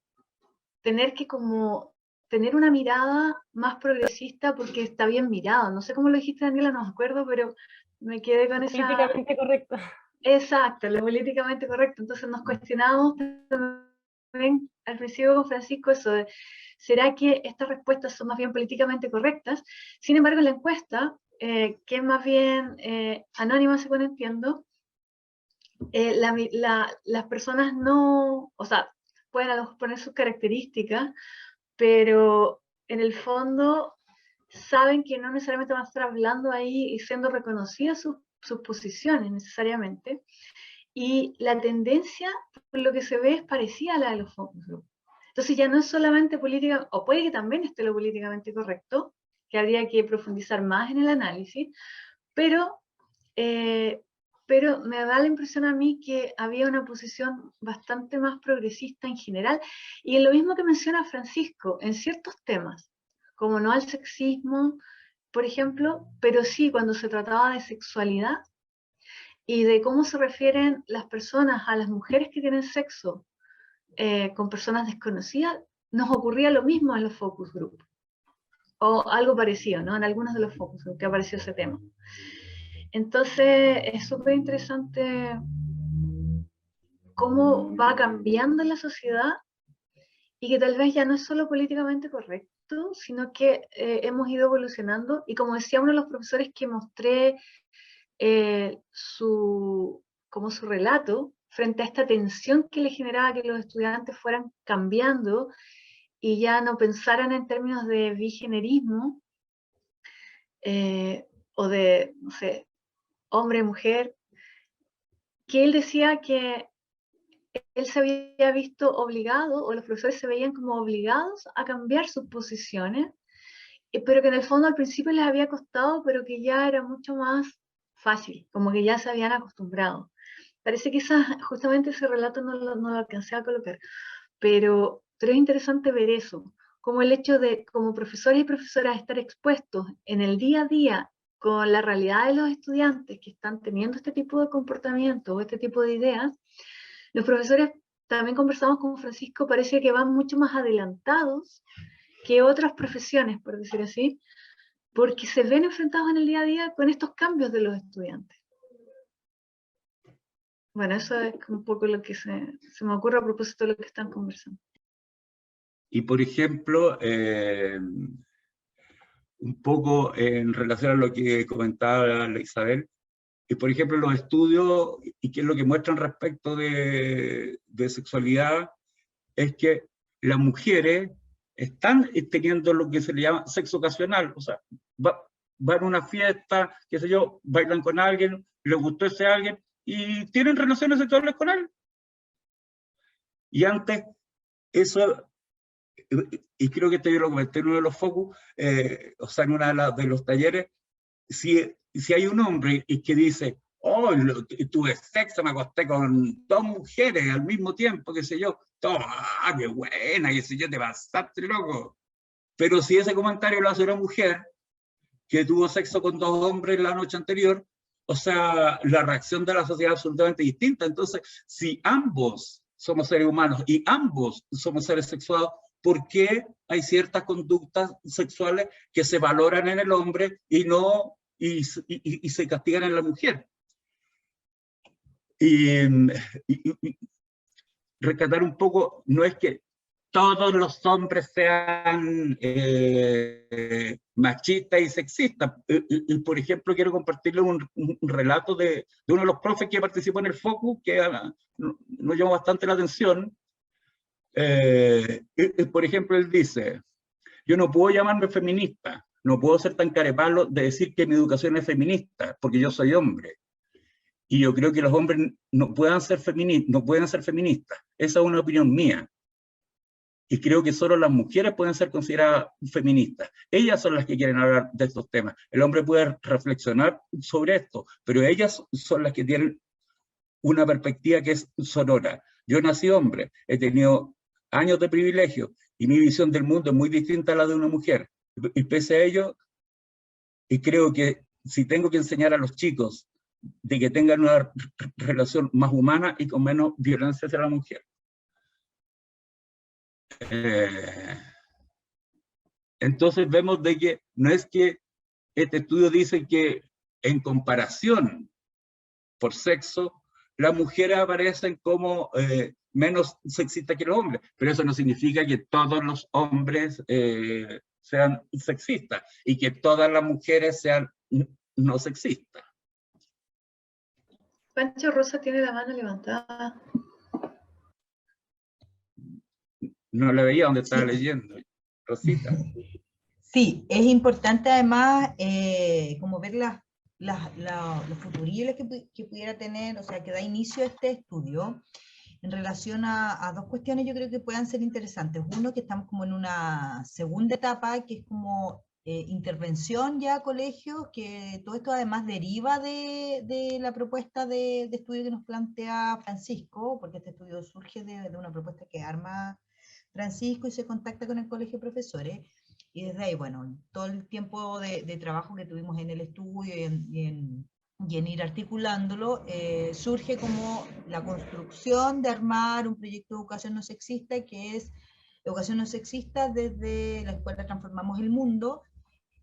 tener que como tener una mirada más progresista porque está bien mirado. No sé cómo lo dijiste, Daniela, no me acuerdo, pero me quedé con esa... Políticamente correcto. Exacto, lo políticamente correcto. Entonces nos cuestionamos también al principio con Francisco eso de, ¿será que estas respuestas son más bien políticamente correctas? Sin embargo, en la encuesta, que es más bien anónima, según entiendo, las personas no, o sea, pueden a lo mejor poner sus características, pero en el fondo saben que no necesariamente van a estar hablando ahí y siendo reconocidas sus posiciones necesariamente, y la tendencia, por lo que se ve, es parecida a la de los focus group. Entonces ya no es solamente política, o puede que también esté lo políticamente correcto, que habría que profundizar más en el análisis, pero me da la impresión a mí que había una posición bastante más progresista en general, y en lo mismo que menciona Francisco, en ciertos temas, como no al sexismo, por ejemplo, pero sí cuando se trataba de sexualidad, y de cómo se refieren las personas a las mujeres que tienen sexo con personas desconocidas, nos ocurría lo mismo en los focus group, o algo parecido, ¿no? En algunos de los focus group que apareció ese tema. Entonces, es súper interesante cómo va cambiando la sociedad y que tal vez ya no es solo políticamente correcto, sino que hemos ido evolucionando, y como decía uno de los profesores que mostré como su relato, frente a esta tensión que le generaba que los estudiantes fueran cambiando y ya no pensaran en términos de bigenerismo, o de, no sé, hombre-mujer, que él decía que él se había visto obligado, o los profesores se veían como obligados a cambiar sus posiciones, pero que en el fondo al principio les había costado, pero que ya era mucho más fácil, como que ya se habían acostumbrado. Parece que justamente ese relato no lo alcancé a colocar, pero es interesante ver eso, como el hecho de, como profesores y profesoras, estar expuestos en el día a día con la realidad de los estudiantes que están teniendo este tipo de comportamiento o este tipo de ideas. Los profesores, también conversamos con Francisco, parece que van mucho más adelantados que otras profesiones, por decir así, porque se ven enfrentados en el día a día con estos cambios de los estudiantes. Bueno, eso es un poco lo que se me ocurre a propósito de lo que están conversando. Y por ejemplo, un poco en relación a lo que comentaba la Isabel, y por ejemplo los estudios, y qué es lo que muestran respecto de sexualidad, es que las mujeres están teniendo lo que se le llama sexo ocasional, o sea, van a una fiesta, qué sé yo, bailan con alguien, les gustó ese alguien, y tienen relaciones sexuales con él. Y antes, eso, y creo que esto yo lo comenté en uno de los focus, o sea, en uno de los talleres, si hay un hombre que dice, oh, tuve sexo, me acosté con 2 mujeres al mismo tiempo, qué sé yo, qué buena, qué sé yo, te pasaste loco. Pero si ese comentario lo hace una mujer que tuvo sexo con 2 hombres la noche anterior, o sea, la reacción de la sociedad es absolutamente distinta. Entonces, si ambos somos seres humanos y ambos somos seres sexuados, ¿por qué hay ciertas conductas sexuales que se valoran en el hombre y se castigan en la mujer? Y rescatar un poco, no es que todos los hombres sean machistas y sexistas. Por ejemplo, quiero compartirles un relato de uno de los profes que participó en el Focus, que nos llamó bastante la atención. Por ejemplo, él dice, yo no puedo llamarme feminista, no puedo ser tan carepalo de decir que mi educación es feminista, porque yo soy hombre. Y yo creo que los hombres no pueden ser feministas. Esa es una opinión mía. Y creo que solo las mujeres pueden ser consideradas feministas. Ellas son las que quieren hablar de estos temas. El hombre puede reflexionar sobre esto, pero ellas son las que tienen una perspectiva que es sonora. Yo nací hombre, he tenido años de privilegio y mi visión del mundo es muy distinta a la de una mujer. Y pese a ello, y creo que si tengo que enseñar a los chicos de que tengan una relación más humana y con menos violencia hacia la mujer. Entonces vemos de que no es que este estudio dice que en comparación por sexo, las mujeres aparecen como menos sexistas que los hombres, pero eso no significa que todos los hombres sean sexistas y que todas las mujeres sean no sexistas. Pancho Rosa tiene la mano levantada. No la veía donde estaba leyendo. Rosita. Sí, es importante además como ver los futuribles que pudiera tener, o sea, que da inicio a este estudio en relación a 2 cuestiones yo creo que puedan ser interesantes. Uno, que estamos como en una segunda etapa, que es como intervención ya a colegios, que todo esto además deriva de la propuesta de estudio que nos plantea Francisco, porque este estudio surge de una propuesta que arma Francisco y se contacta con el colegio de profesores. Y desde ahí, bueno, todo el tiempo de trabajo que tuvimos en el estudio y en ir articulándolo, surge como la construcción de armar un proyecto de educación no sexista, que es educación no sexista desde la Escuela Transformamos el Mundo,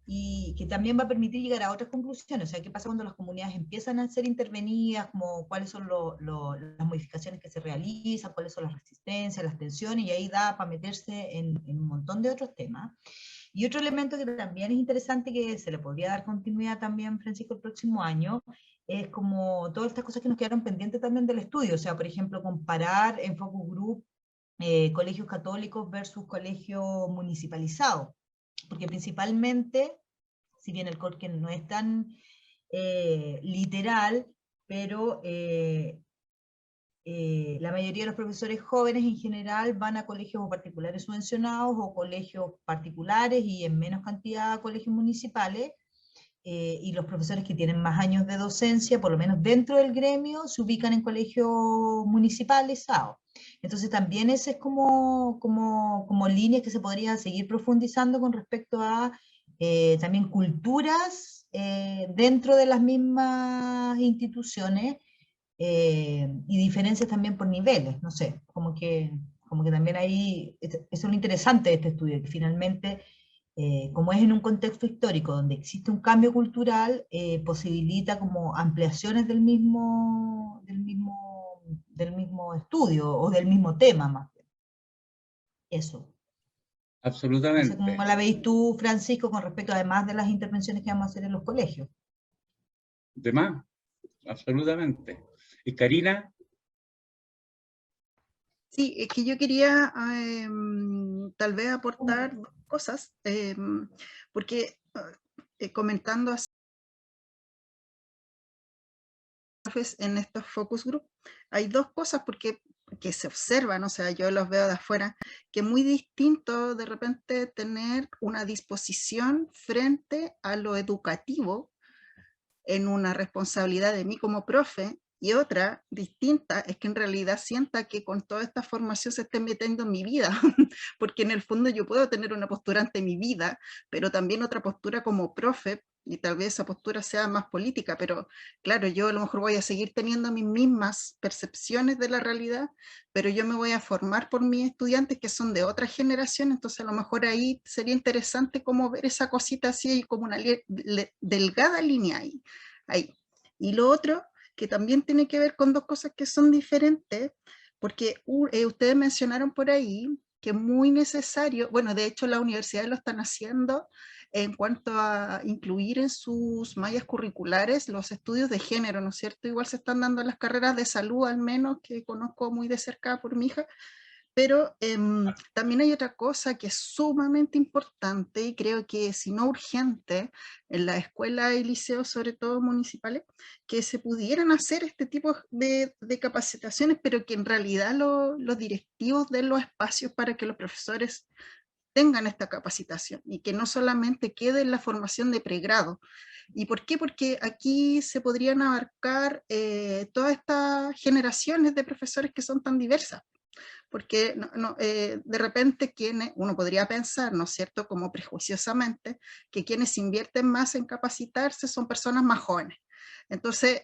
y que también va a permitir llegar a otras conclusiones. O sea, ¿qué pasa cuando las comunidades empiezan a ser intervenidas? Como cuáles son las modificaciones que se realizan, cuáles son las resistencias, las tensiones, y ahí da para meterse en un montón de otros temas. Y otro elemento que también es interesante, que se le podría dar continuidad también, Francisco, el próximo año, es como todas estas cosas que nos quedaron pendientes también del estudio. O sea, por ejemplo, comparar en focus group colegios católicos versus colegios municipalizados. Porque principalmente, si bien el Corken no es tan literal, pero la mayoría de los profesores jóvenes en general van a colegios particulares subvencionados o colegios particulares y en menos cantidad a colegios municipales, y los profesores que tienen más años de docencia, por lo menos dentro del gremio, se ubican en colegios municipalizados. Entonces también esa es como línea que se podría seguir profundizando con respecto a también culturas dentro de las mismas instituciones, y diferencias también por niveles, no sé, como que también ahí, eso es lo interesante de este estudio, que finalmente, como es en un contexto histórico donde existe un cambio cultural, posibilita como ampliaciones del mismo estudio, o del mismo tema más bien. Eso. No sé Absolutamente. cómo la veis tú, Francisco, con respecto además de las intervenciones que vamos a hacer en los colegios. De más, absolutamente. Y Karina, Sí, es que yo quería tal vez aportar dos cosas, porque comentando así en estos focus group, hay dos cosas que se observan, o sea, yo los veo de afuera, que es muy distinto de repente tener una disposición frente a lo educativo en una responsabilidad de mí como profe, y otra distinta es que en realidad sienta que con toda esta formación se esté metiendo en mi vida, porque en el fondo yo puedo tener una postura ante mi vida, pero también otra postura como profe, y tal vez esa postura sea más política, pero claro, yo a lo mejor voy a seguir teniendo mis mismas percepciones de la realidad, pero yo me voy a formar por mis estudiantes que son de otra generación, entonces a lo mejor ahí sería interesante como ver esa cosita así, como una delgada línea ahí. Y lo otro, que también tiene que ver con dos cosas que son diferentes, porque ustedes mencionaron por ahí que es muy necesario, bueno, de hecho las universidades lo están haciendo en cuanto a incluir en sus mallas curriculares los estudios de género, ¿no es cierto? Igual se están dando en las carreras de salud, al menos, que conozco muy de cerca por mi hija, pero también hay otra cosa que es sumamente importante y creo que si no urgente en la escuela y liceos, sobre todo municipales, que se pudieran hacer este tipo de capacitaciones, pero que en realidad los directivos den los espacios para que los profesores tengan esta capacitación y que no solamente quede en la formación de pregrado. ¿Y por qué? Porque aquí se podrían abarcar todas estas generaciones de profesores que son tan diversas. Porque de repente uno podría pensar, ¿no es cierto?, como prejuiciosamente, que quienes invierten más en capacitarse son personas más jóvenes. Entonces,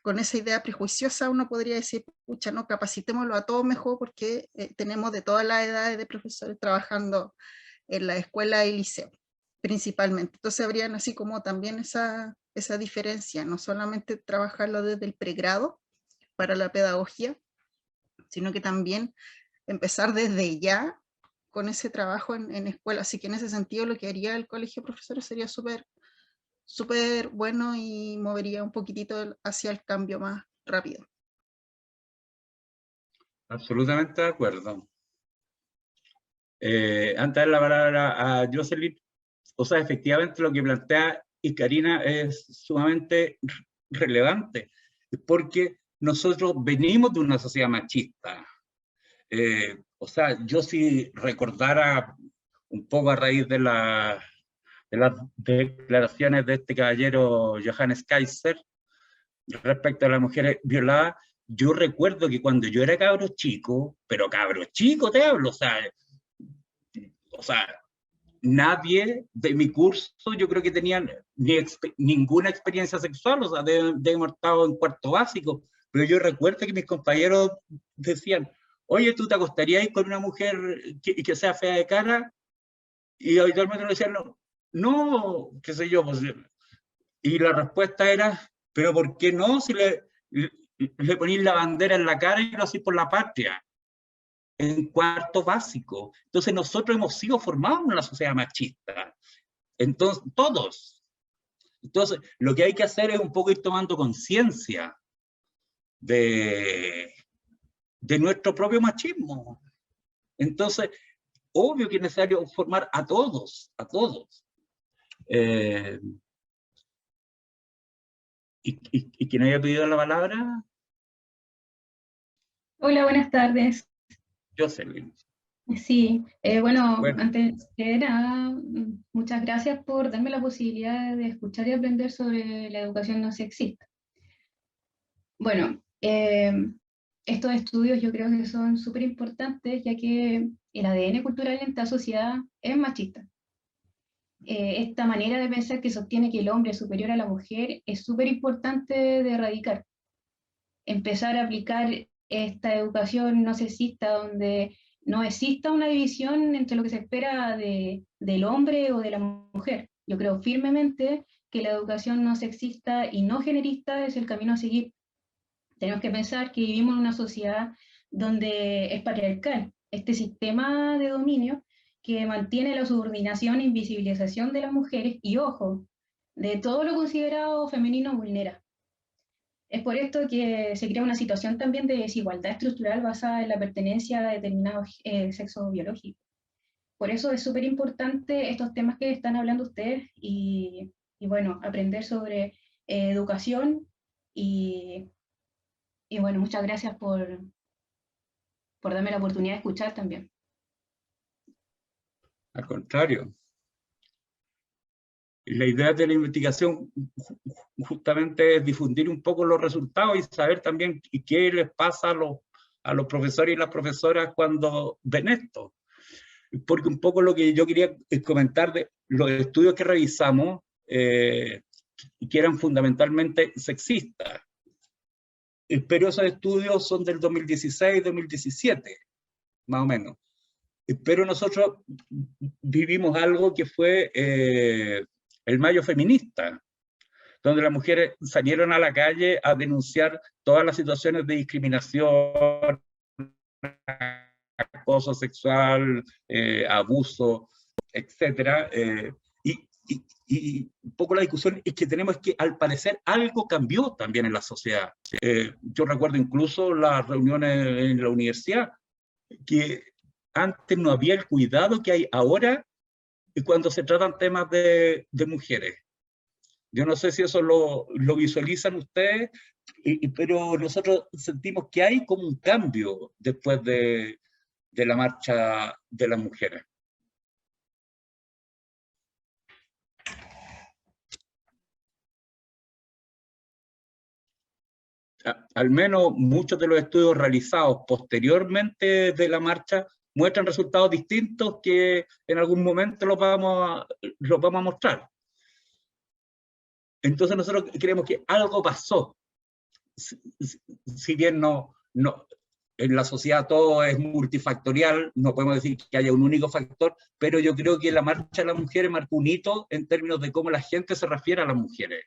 con esa idea prejuiciosa uno podría decir, pucha, no, capacitémoslo a todos mejor porque tenemos de todas las edades de profesores trabajando en la escuela y liceo, principalmente. Entonces habrían así como también esa diferencia, no solamente trabajarlo desde el pregrado para la pedagogía, sino que también empezar desde ya con ese trabajo en escuela. Así que en ese sentido lo que haría el colegio de profesores sería súper bueno y movería un poquitito hacia el cambio más rápido. absolutamente de acuerdo. Antes de dar la palabra a Jocelyn, o sea, efectivamente lo que plantea Karina es sumamente relevante, porque nosotros venimos de una sociedad machista. O sea, yo si recordara un poco a raíz de las declaraciones de este caballero Johannes Kaiser respecto a las mujeres violadas, yo recuerdo que cuando yo era cabro chico, pero cabro chico te hablo, o sea, nadie de mi curso yo creo que tenían ninguna experiencia sexual, o sea, de haber estado en cuarto básico, pero yo recuerdo que mis compañeros decían, oye, ¿tú te acostarías con una mujer que sea fea de cara? Y habitualmente nos decían, no, no, qué sé yo, pues, y la respuesta era, pero ¿por qué no? Si le ponéis la bandera en la cara y lo hacéis por la patria, en cuarto básico. Entonces nosotros hemos sido formados en una sociedad machista, entonces, todos. Entonces, lo que hay que hacer es un poco ir tomando conciencia de nuestro propio machismo. Entonces, obvio que es necesario formar a todos, a todos. ¿Y quién haya pedido la palabra? Hola, buenas tardes. Jocelyn. Sí, bueno, Bueno. antes que nada, muchas gracias por darme la posibilidad de escuchar y aprender sobre la educación no sexista. Bueno, estos estudios yo creo que son súper importantes, ya que el ADN cultural en esta sociedad es machista. Esta manera de pensar que sostiene que el hombre es superior a la mujer es súper importante de erradicar. Empezar a aplicar esta educación no sexista donde no exista una división entre lo que se espera del hombre o de la mujer. Yo creo firmemente que la educación no sexista y no generista es el camino a seguir. Tenemos que pensar que vivimos en una sociedad donde es patriarcal, este sistema de dominio que mantiene la subordinación e invisibilización de las mujeres y, ojo, de todo lo considerado femenino vulnera. Es por esto que se crea una situación también de desigualdad estructural basada en la pertenencia a determinado sexo biológico. Por eso es súper importante estos temas que están hablando ustedes y bueno, aprender sobre educación y bueno, muchas gracias por darme la oportunidad de escuchar también. Al contrario. La idea de la investigación justamente es difundir un poco los resultados y saber también qué les pasa a los profesores y las profesoras cuando ven esto. Porque un poco lo que yo quería comentar de los estudios que revisamos, que eran fundamentalmente sexistas. Pero esos estudios son del 2016-2017, más o menos. Pero nosotros vivimos algo que fue el Mayo Feminista, donde las mujeres salieron a la calle a denunciar todas las situaciones de discriminación, acoso sexual, abuso, etc. Y un poco la discusión es que tenemos que, al parecer, algo cambió también en la sociedad. Yo recuerdo incluso las reuniones en la universidad, que antes no había el cuidado que hay ahora cuando se tratan temas de mujeres. Yo no sé si eso lo visualizan ustedes, pero nosotros sentimos que hay como un cambio después de la marcha de las mujeres. Al menos muchos de los estudios realizados posteriormente de la marcha muestran resultados distintos que en algún momento los vamos a mostrar. Entonces nosotros creemos que algo pasó. Si bien no, en la sociedad todo es multifactorial, no podemos decir que haya un único factor, pero yo creo que la marcha de las mujeres marcó un hito en términos de cómo la gente se refiere a las mujeres.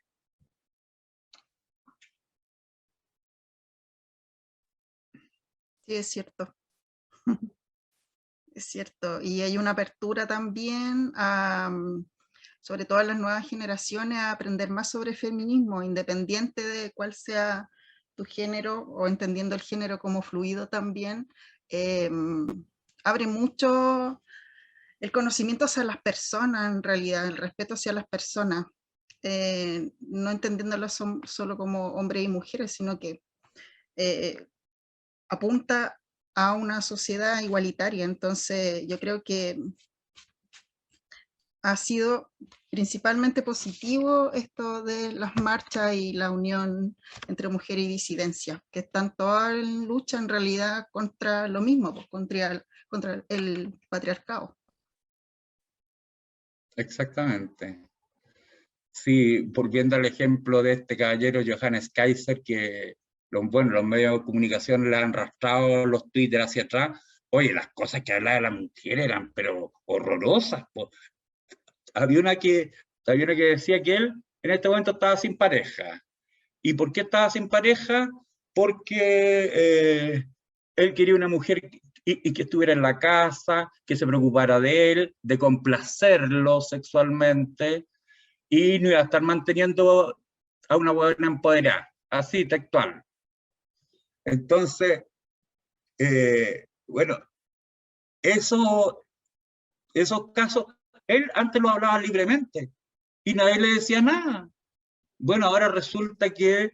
Sí, es cierto. Es cierto. Y hay una apertura también, sobre todo a las nuevas generaciones, a aprender más sobre feminismo, independiente de cuál sea tu género, o entendiendo el género como fluido también. Abre mucho el conocimiento hacia las personas, en realidad, el respeto hacia las personas. No entendiéndolo solo como hombres y mujeres, sino que apunta a una sociedad igualitaria. Entonces yo creo que ha sido principalmente positivo esto de las marchas y la unión entre mujer y disidencia, que están todas en lucha en realidad contra lo mismo, pues, contra el patriarcado. Exactamente. Sí, volviendo al ejemplo de este caballero Johannes Kaiser, que los medios de comunicación le han arrastrado los Twitter hacia atrás. Oye, las cosas que hablaba la mujer eran pero horrorosas. había una que decía que él en este momento estaba sin pareja. ¿Y por qué estaba sin pareja? Porque él quería una mujer y que estuviera en la casa, que se preocupara de él, de complacerlo sexualmente, y no iba a estar manteniendo a una buena empoderada, así textual. Entonces, bueno, esos casos, él antes lo hablaba libremente y nadie le decía nada. Bueno, ahora resulta que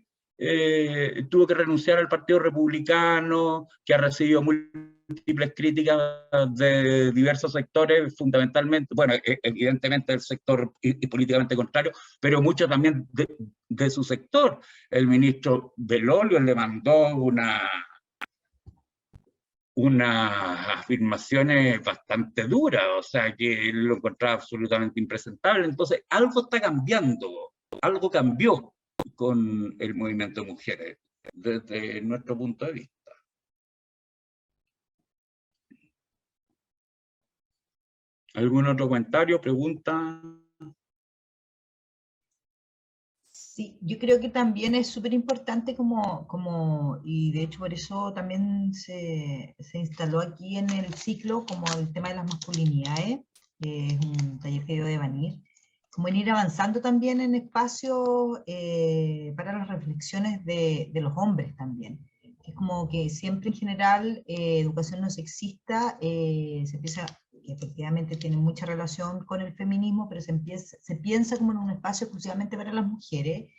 tuvo que renunciar al Partido Republicano, que ha recibido múltiples críticas de diversos sectores, fundamentalmente, bueno, evidentemente del sector y políticamente contrario, pero mucho también de su sector. El ministro Belolio le mandó unas afirmaciones bastante duras, o sea, que él lo encontraba absolutamente impresentable. Entonces, algo está cambiando, algo cambió con el movimiento de mujeres, desde nuestro punto de vista. ¿Algún otro comentario, pregunta? Sí, yo creo que también es súper importante y de hecho por eso también se instaló aquí en el ciclo como el tema de las masculinidades, que es un taller que dio de Vanir, como en ir avanzando también en espacios para las reflexiones de los hombres también. Es como que siempre en general educación no sexista se empieza, que efectivamente tiene mucha relación con el feminismo, pero se piensa como en un espacio exclusivamente para las mujeres,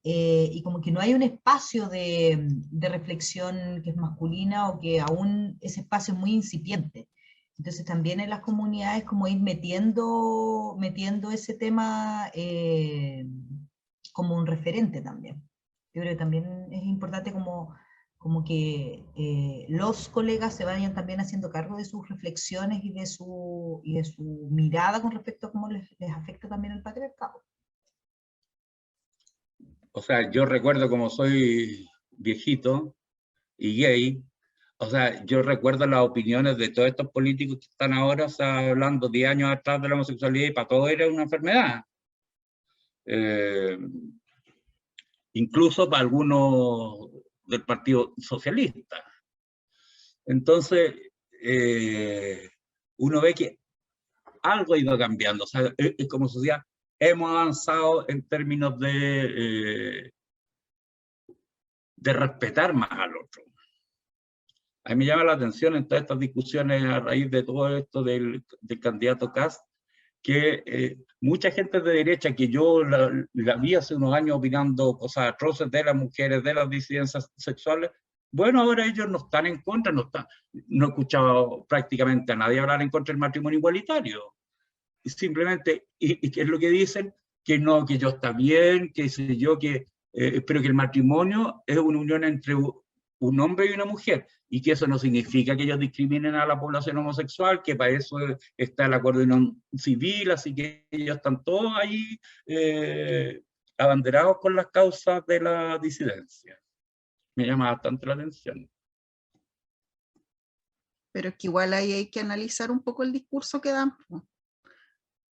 y como que no hay un espacio de reflexión que es masculina, o que aún ese espacio es muy incipiente. Entonces también en las comunidades como ir metiendo ese tema como un referente también. Yo creo que también es importante como que los colegas se vayan también haciendo cargo de sus reflexiones y de su mirada con respecto a cómo les afecta también el patriarcado. O sea, yo recuerdo, como soy viejito y gay, o sea, yo recuerdo las opiniones de todos estos políticos que están ahora, o sea, hablando 10 años atrás de la homosexualidad, y para todos era una enfermedad. Incluso para algunos del Partido Socialista. Entonces, uno ve que algo ha ido cambiando. O sea, como sociedad hemos avanzado en términos de respetar más al otro. A mí me llama la atención en todas estas discusiones a raíz de todo esto del candidato Kast, que mucha gente de derecha que yo la vi hace unos años opinando cosas atroces de las mujeres, de las disidencias sexuales, bueno, ahora ellos no están en contra, no he escuchado prácticamente a nadie hablar en contra del matrimonio igualitario. Y simplemente, ¿y qué es lo que dicen? Que no, que yo está bien, que sé yo, pero que el matrimonio es una unión entre un hombre y una mujer, y que eso no significa que ellos discriminen a la población homosexual, que para eso está el acuerdo de unión civil, así que ellos están todos ahí abanderados con las causas de la disidencia. Me llama bastante la atención. Pero es que igual ahí hay que analizar un poco el discurso que dan,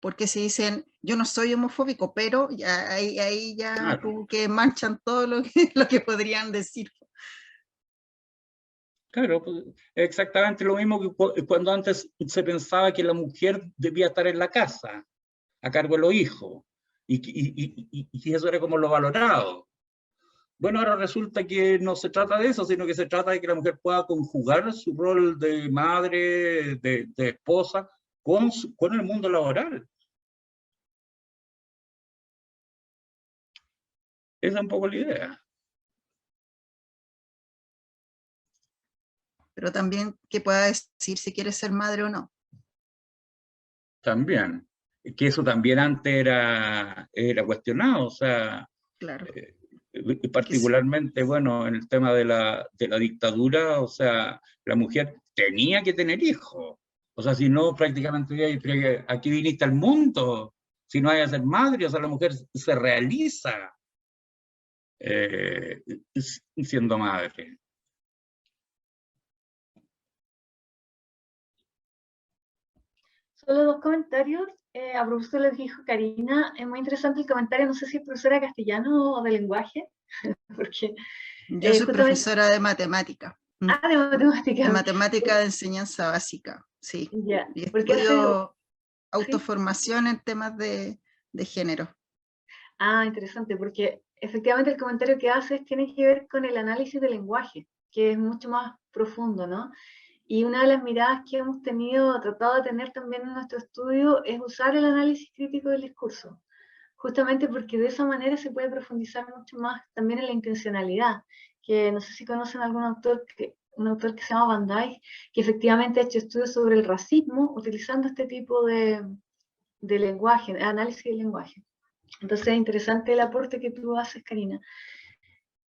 porque si dicen, yo no soy homofóbico, pero ya, ahí ya Claro. como que manchan todo lo que podrían decir. Claro, pues, exactamente lo mismo que cuando antes se pensaba que la mujer debía estar en la casa, a cargo de los hijos, y eso era como lo valorado. Bueno, ahora resulta que no se trata de eso, sino que se trata de que la mujer pueda conjugar su rol de madre, de esposa, con el mundo laboral. Esa es un poco la idea. Pero también que pueda decir si quiere ser madre o no. También. Que eso también antes era cuestionado, o sea, Claro. particularmente, bueno, en el tema de la dictadura, o sea, la mujer tenía que tener hijos. O sea, si no, prácticamente, pero aquí viniste al mundo, si no hay a ser madre, o sea, la mujer se realiza siendo madre. Solo dos comentarios. A propósito de lo que dijo Karina, es muy interesante el comentario, no sé si es profesora de castellano o de lenguaje, porque Yo soy justamente, profesora de matemática. de matemáticas, De matemática de enseñanza básica, sí. ya, Y porque hace, estudio ¿sí? autoformación en temas de género. Interesante, porque efectivamente el comentario que haces tiene que ver con el análisis del lenguaje, que es mucho más profundo, ¿no? Y una de las miradas que hemos tratado de tener también en nuestro estudio es usar el análisis crítico del discurso, justamente porque de esa manera se puede profundizar mucho más también en la intencionalidad, que no sé si conocen algún autor un autor que se llama Van Dijk, que efectivamente ha hecho estudios sobre el racismo utilizando este tipo de lenguaje, de análisis del lenguaje. Entonces es interesante el aporte que tú haces, Karina.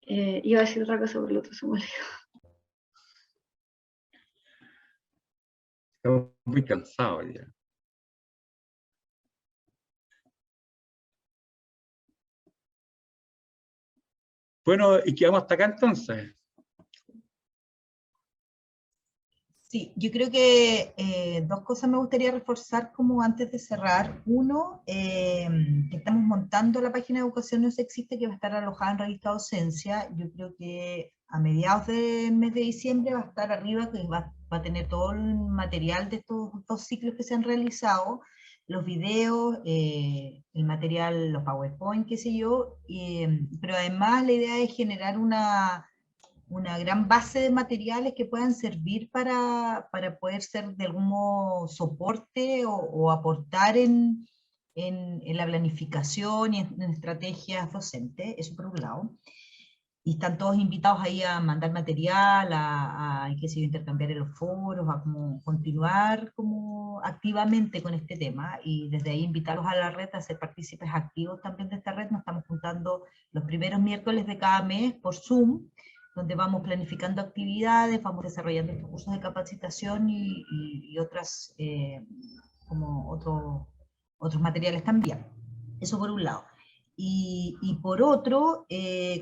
Iba a decir otra cosa por el otro, se me olvidó. Estamos muy cansados ya. Bueno, y quedamos hasta acá entonces. Sí, yo creo que dos cosas me gustaría reforzar como antes de cerrar. Uno, que estamos montando la página de Educación No Sexista, que va a estar alojada en Revista Docencia. Yo creo que a mediados del mes de diciembre va a estar arriba, que va a tener todo el material de estos dos ciclos que se han realizado, los videos, el material, los PowerPoint, qué sé yo, pero además la idea es generar una gran base de materiales que puedan servir para poder ser de algún modo soporte o aportar en la planificación y en estrategias docentes, eso por un lado. Y están todos invitados ahí a mandar material, qué sé yo, intercambiar en los foros, a como continuar como activamente con este tema, y desde ahí invitarlos a la red a ser partícipes activos también de esta red. Nos estamos juntando los primeros miércoles de cada mes por Zoom, donde vamos planificando actividades, vamos desarrollando estos cursos de capacitación y otras, como otros materiales también. Eso por un lado. Y por otro,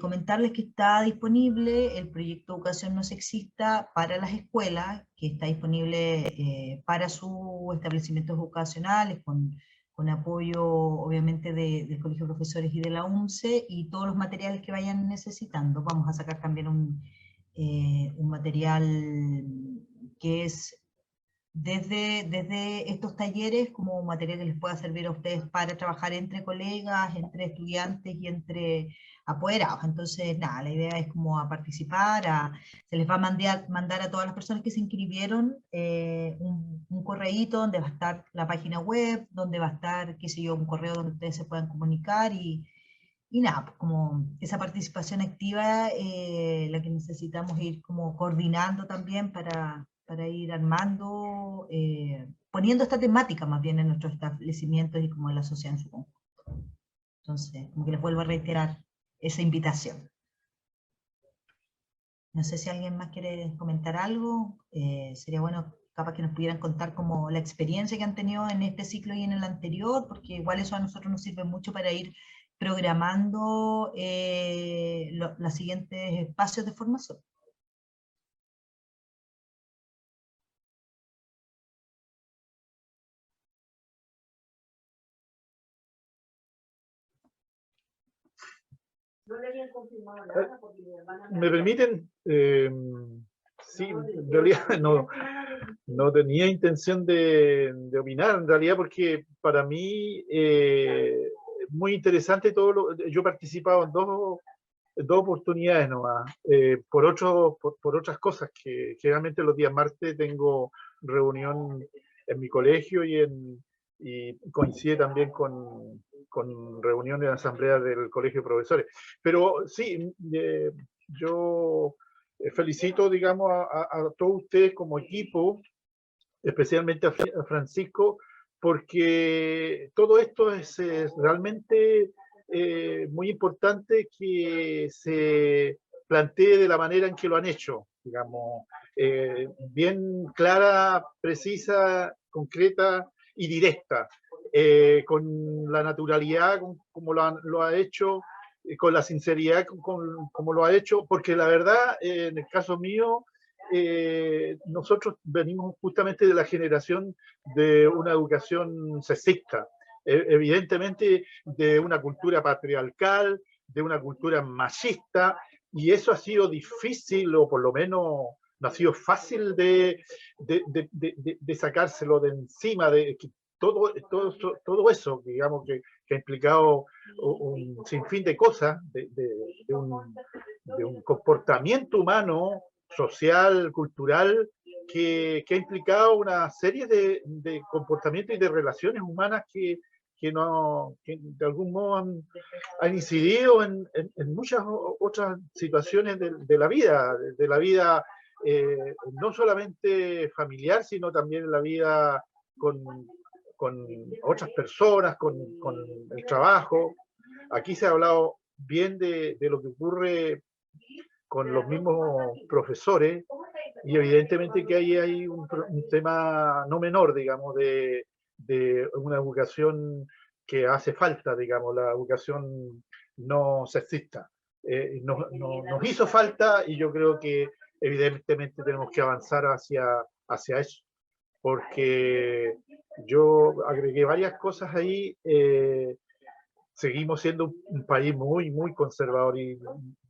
comentarles que está disponible el proyecto Educación No Sexista para las escuelas, que está disponible para sus establecimientos educacionales, con apoyo obviamente del Colegio de Profesores y de la UNCE, y todos los materiales que vayan necesitando. Vamos a sacar también un material que es desde estos talleres como material que les pueda servir a ustedes para trabajar entre colegas, entre estudiantes y entre apoderados. Entonces, nada, la idea es como a participar, se les va a mandar a todas las personas que se inscribieron un correíto donde va a estar la página web, donde va a estar, qué sé yo, un correo donde ustedes se puedan comunicar y nada, pues como esa participación activa, la que necesitamos ir como coordinando también para ir armando, poniendo esta temática más bien en nuestros establecimientos y como en la sociedad en su conjunto. Entonces, como que les vuelvo a reiterar esa invitación. No sé si alguien más quiere comentar algo, sería bueno capaz que nos pudieran contar como la experiencia que han tenido en este ciclo y en el anterior, porque igual eso a nosotros nos sirve mucho para ir programando los siguientes espacios de formación. No le habían confirmado nada porque mi hermana ¿Me permiten? Sí, en realidad no tenía intención de opinar, en realidad, porque para mí es muy interesante yo he participado en dos oportunidades nomás, por otras cosas, que generalmente los días martes tengo reunión en mi colegio y coincide también con reuniones de asamblea del colegio de profesores. Pero sí, yo felicito, digamos, a todos ustedes como equipo, especialmente a Francisco, porque todo esto es realmente muy importante que se plantee de la manera en que lo han hecho, digamos, bien clara, precisa, concreta y directa, con la naturalidad como lo ha hecho, con la sinceridad como lo ha hecho, porque la verdad, en el caso mío, nosotros venimos justamente de la generación de una educación sexista, evidentemente de una cultura patriarcal, de una cultura machista, y eso ha sido difícil, o por lo menos no ha sido fácil de sacárselo de encima, de que todo eso, digamos, que ha implicado un sinfín de cosas, de un comportamiento humano, social, cultural, que ha implicado una serie de comportamientos y de relaciones humanas que de algún modo han incidido en muchas otras situaciones de la vida, no solamente familiar, sino también en la vida con otras personas, con el trabajo. Aquí se ha hablado bien de lo que ocurre con los mismos profesores, y evidentemente que ahí hay un tema no menor, digamos, de una educación que hace falta, digamos, la educación no sexista. Nos hizo falta, y yo creo que evidentemente tenemos que avanzar hacia eso, porque yo agregué varias cosas ahí. Seguimos siendo un país muy, muy conservador, y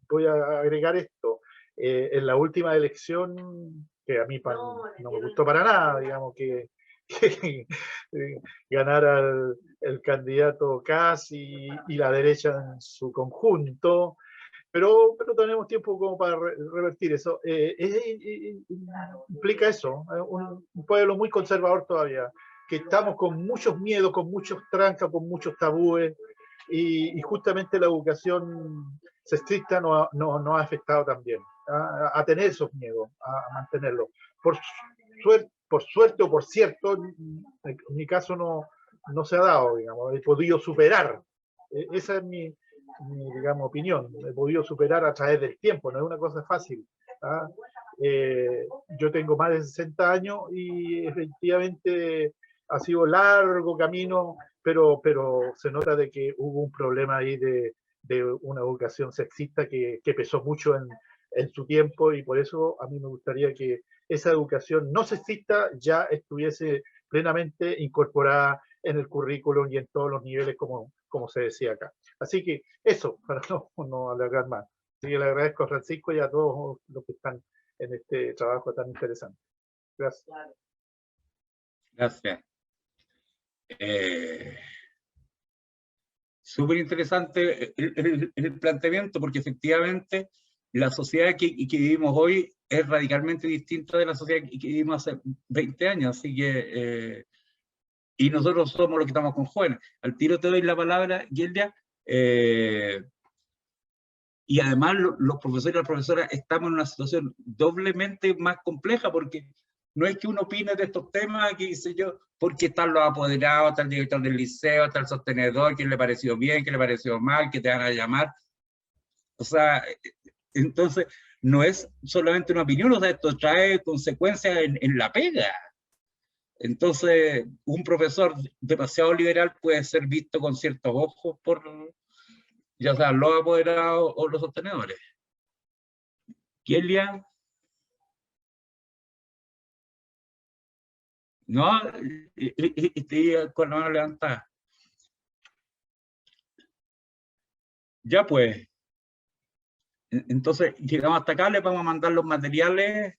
voy a agregar esto. En la última elección, que a mí no me gustó para nada, digamos, que ganara el candidato Kast y la derecha en su conjunto, pero tenemos tiempo como para revertir eso. Implica eso, un pueblo muy conservador todavía, que estamos con muchos miedos, con muchos trancas, con muchos tabúes, y justamente la educación sexista nos ha afectado también a tener esos miedos, a mantenerlos. Por suerte o por cierto, en mi caso no se ha dado, digamos, he podido superar. Esa es mi, digamos, opinión. He podido superar a través del tiempo, no es una cosa fácil. Yo tengo más de 60 años y efectivamente ha sido largo camino, pero se nota de que hubo un problema ahí de una educación sexista que pesó mucho en su tiempo, y por eso a mí me gustaría que esa educación no sexista ya estuviese plenamente incorporada en el currículum y en todos los niveles, como se decía acá. Así que eso, para no alargar más. Así que le agradezco a Francisco y a todos los que están en este trabajo tan interesante. Gracias. Gracias. Súper interesante el planteamiento, porque efectivamente la sociedad que vivimos hoy es radicalmente distinta de la sociedad que vivimos hace 20 años, así que, y nosotros somos los que estamos con jóvenes. Al tiro te doy la palabra, Gilda, y además los profesores y las profesoras estamos en una situación doblemente más compleja, porque no es que uno opine de estos temas, que dice yo, porque están los apoderados, está el director del liceo, está el sostenedor, quién le pareció bien, quién le pareció mal, que te van a llamar. O sea, entonces no es solamente una opinión, o sea, esto trae consecuencias en la pega. Entonces, un profesor demasiado liberal puede ser visto con ciertos ojos por, ya sea los apoderados o los sostenedores. Kelia. No, estoy con la mano levantada. Ya pues. Entonces, llegamos hasta acá, les vamos a mandar los materiales,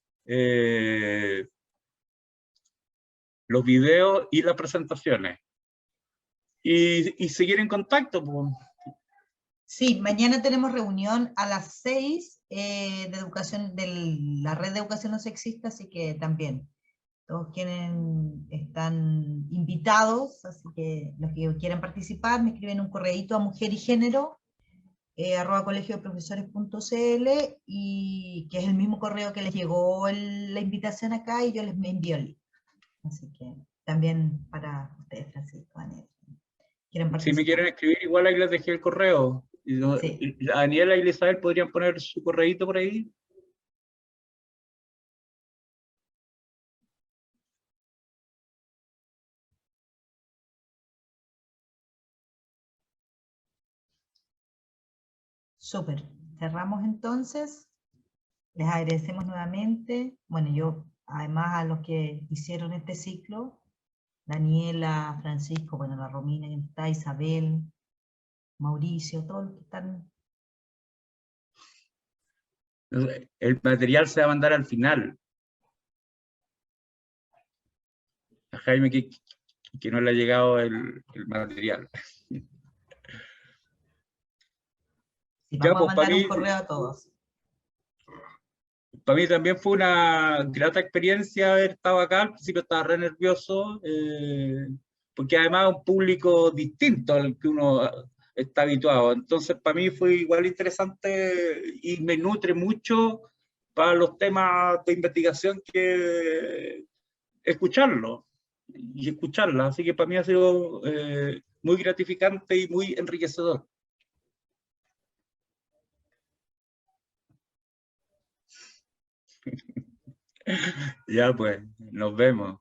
los videos y las presentaciones. Y seguir en contacto. Pues. Sí, mañana tenemos reunión a las 6 de educación, de la red de educación no sexista, así que también todos quienes están invitados, así que los que quieran participar me escriben un correíto a mujerygénero @colegiodeprofesores.cl, y que es el mismo correo que les llegó la invitación acá, y yo les me envío el link. Así que también para ustedes, Francisco, Daniel, quieren participar. Si me quieren escribir, igual ahí les dejé el correo. Sí. Daniela y Elizabeth podrían poner su correíto por ahí. Súper. Cerramos entonces. Les agradecemos nuevamente. Bueno, yo, además a los que hicieron este ciclo, Daniela, Francisco, bueno, la Romina que está, Isabel, Mauricio, todos los que están. El material se va a mandar al final. A Jaime que no le ha llegado el material. Sí, Ya, vamos a pues, mandar un correo a todos. Para mí también fue una grata experiencia haber estado acá. Al principio estaba re nervioso, porque además es un público distinto al que uno está habituado. Entonces, para mí fue igual interesante y me nutre mucho para los temas de investigación que escucharlo y escucharla. Así que para mí ha sido muy gratificante y muy enriquecedor. Ya pues, nos vemos.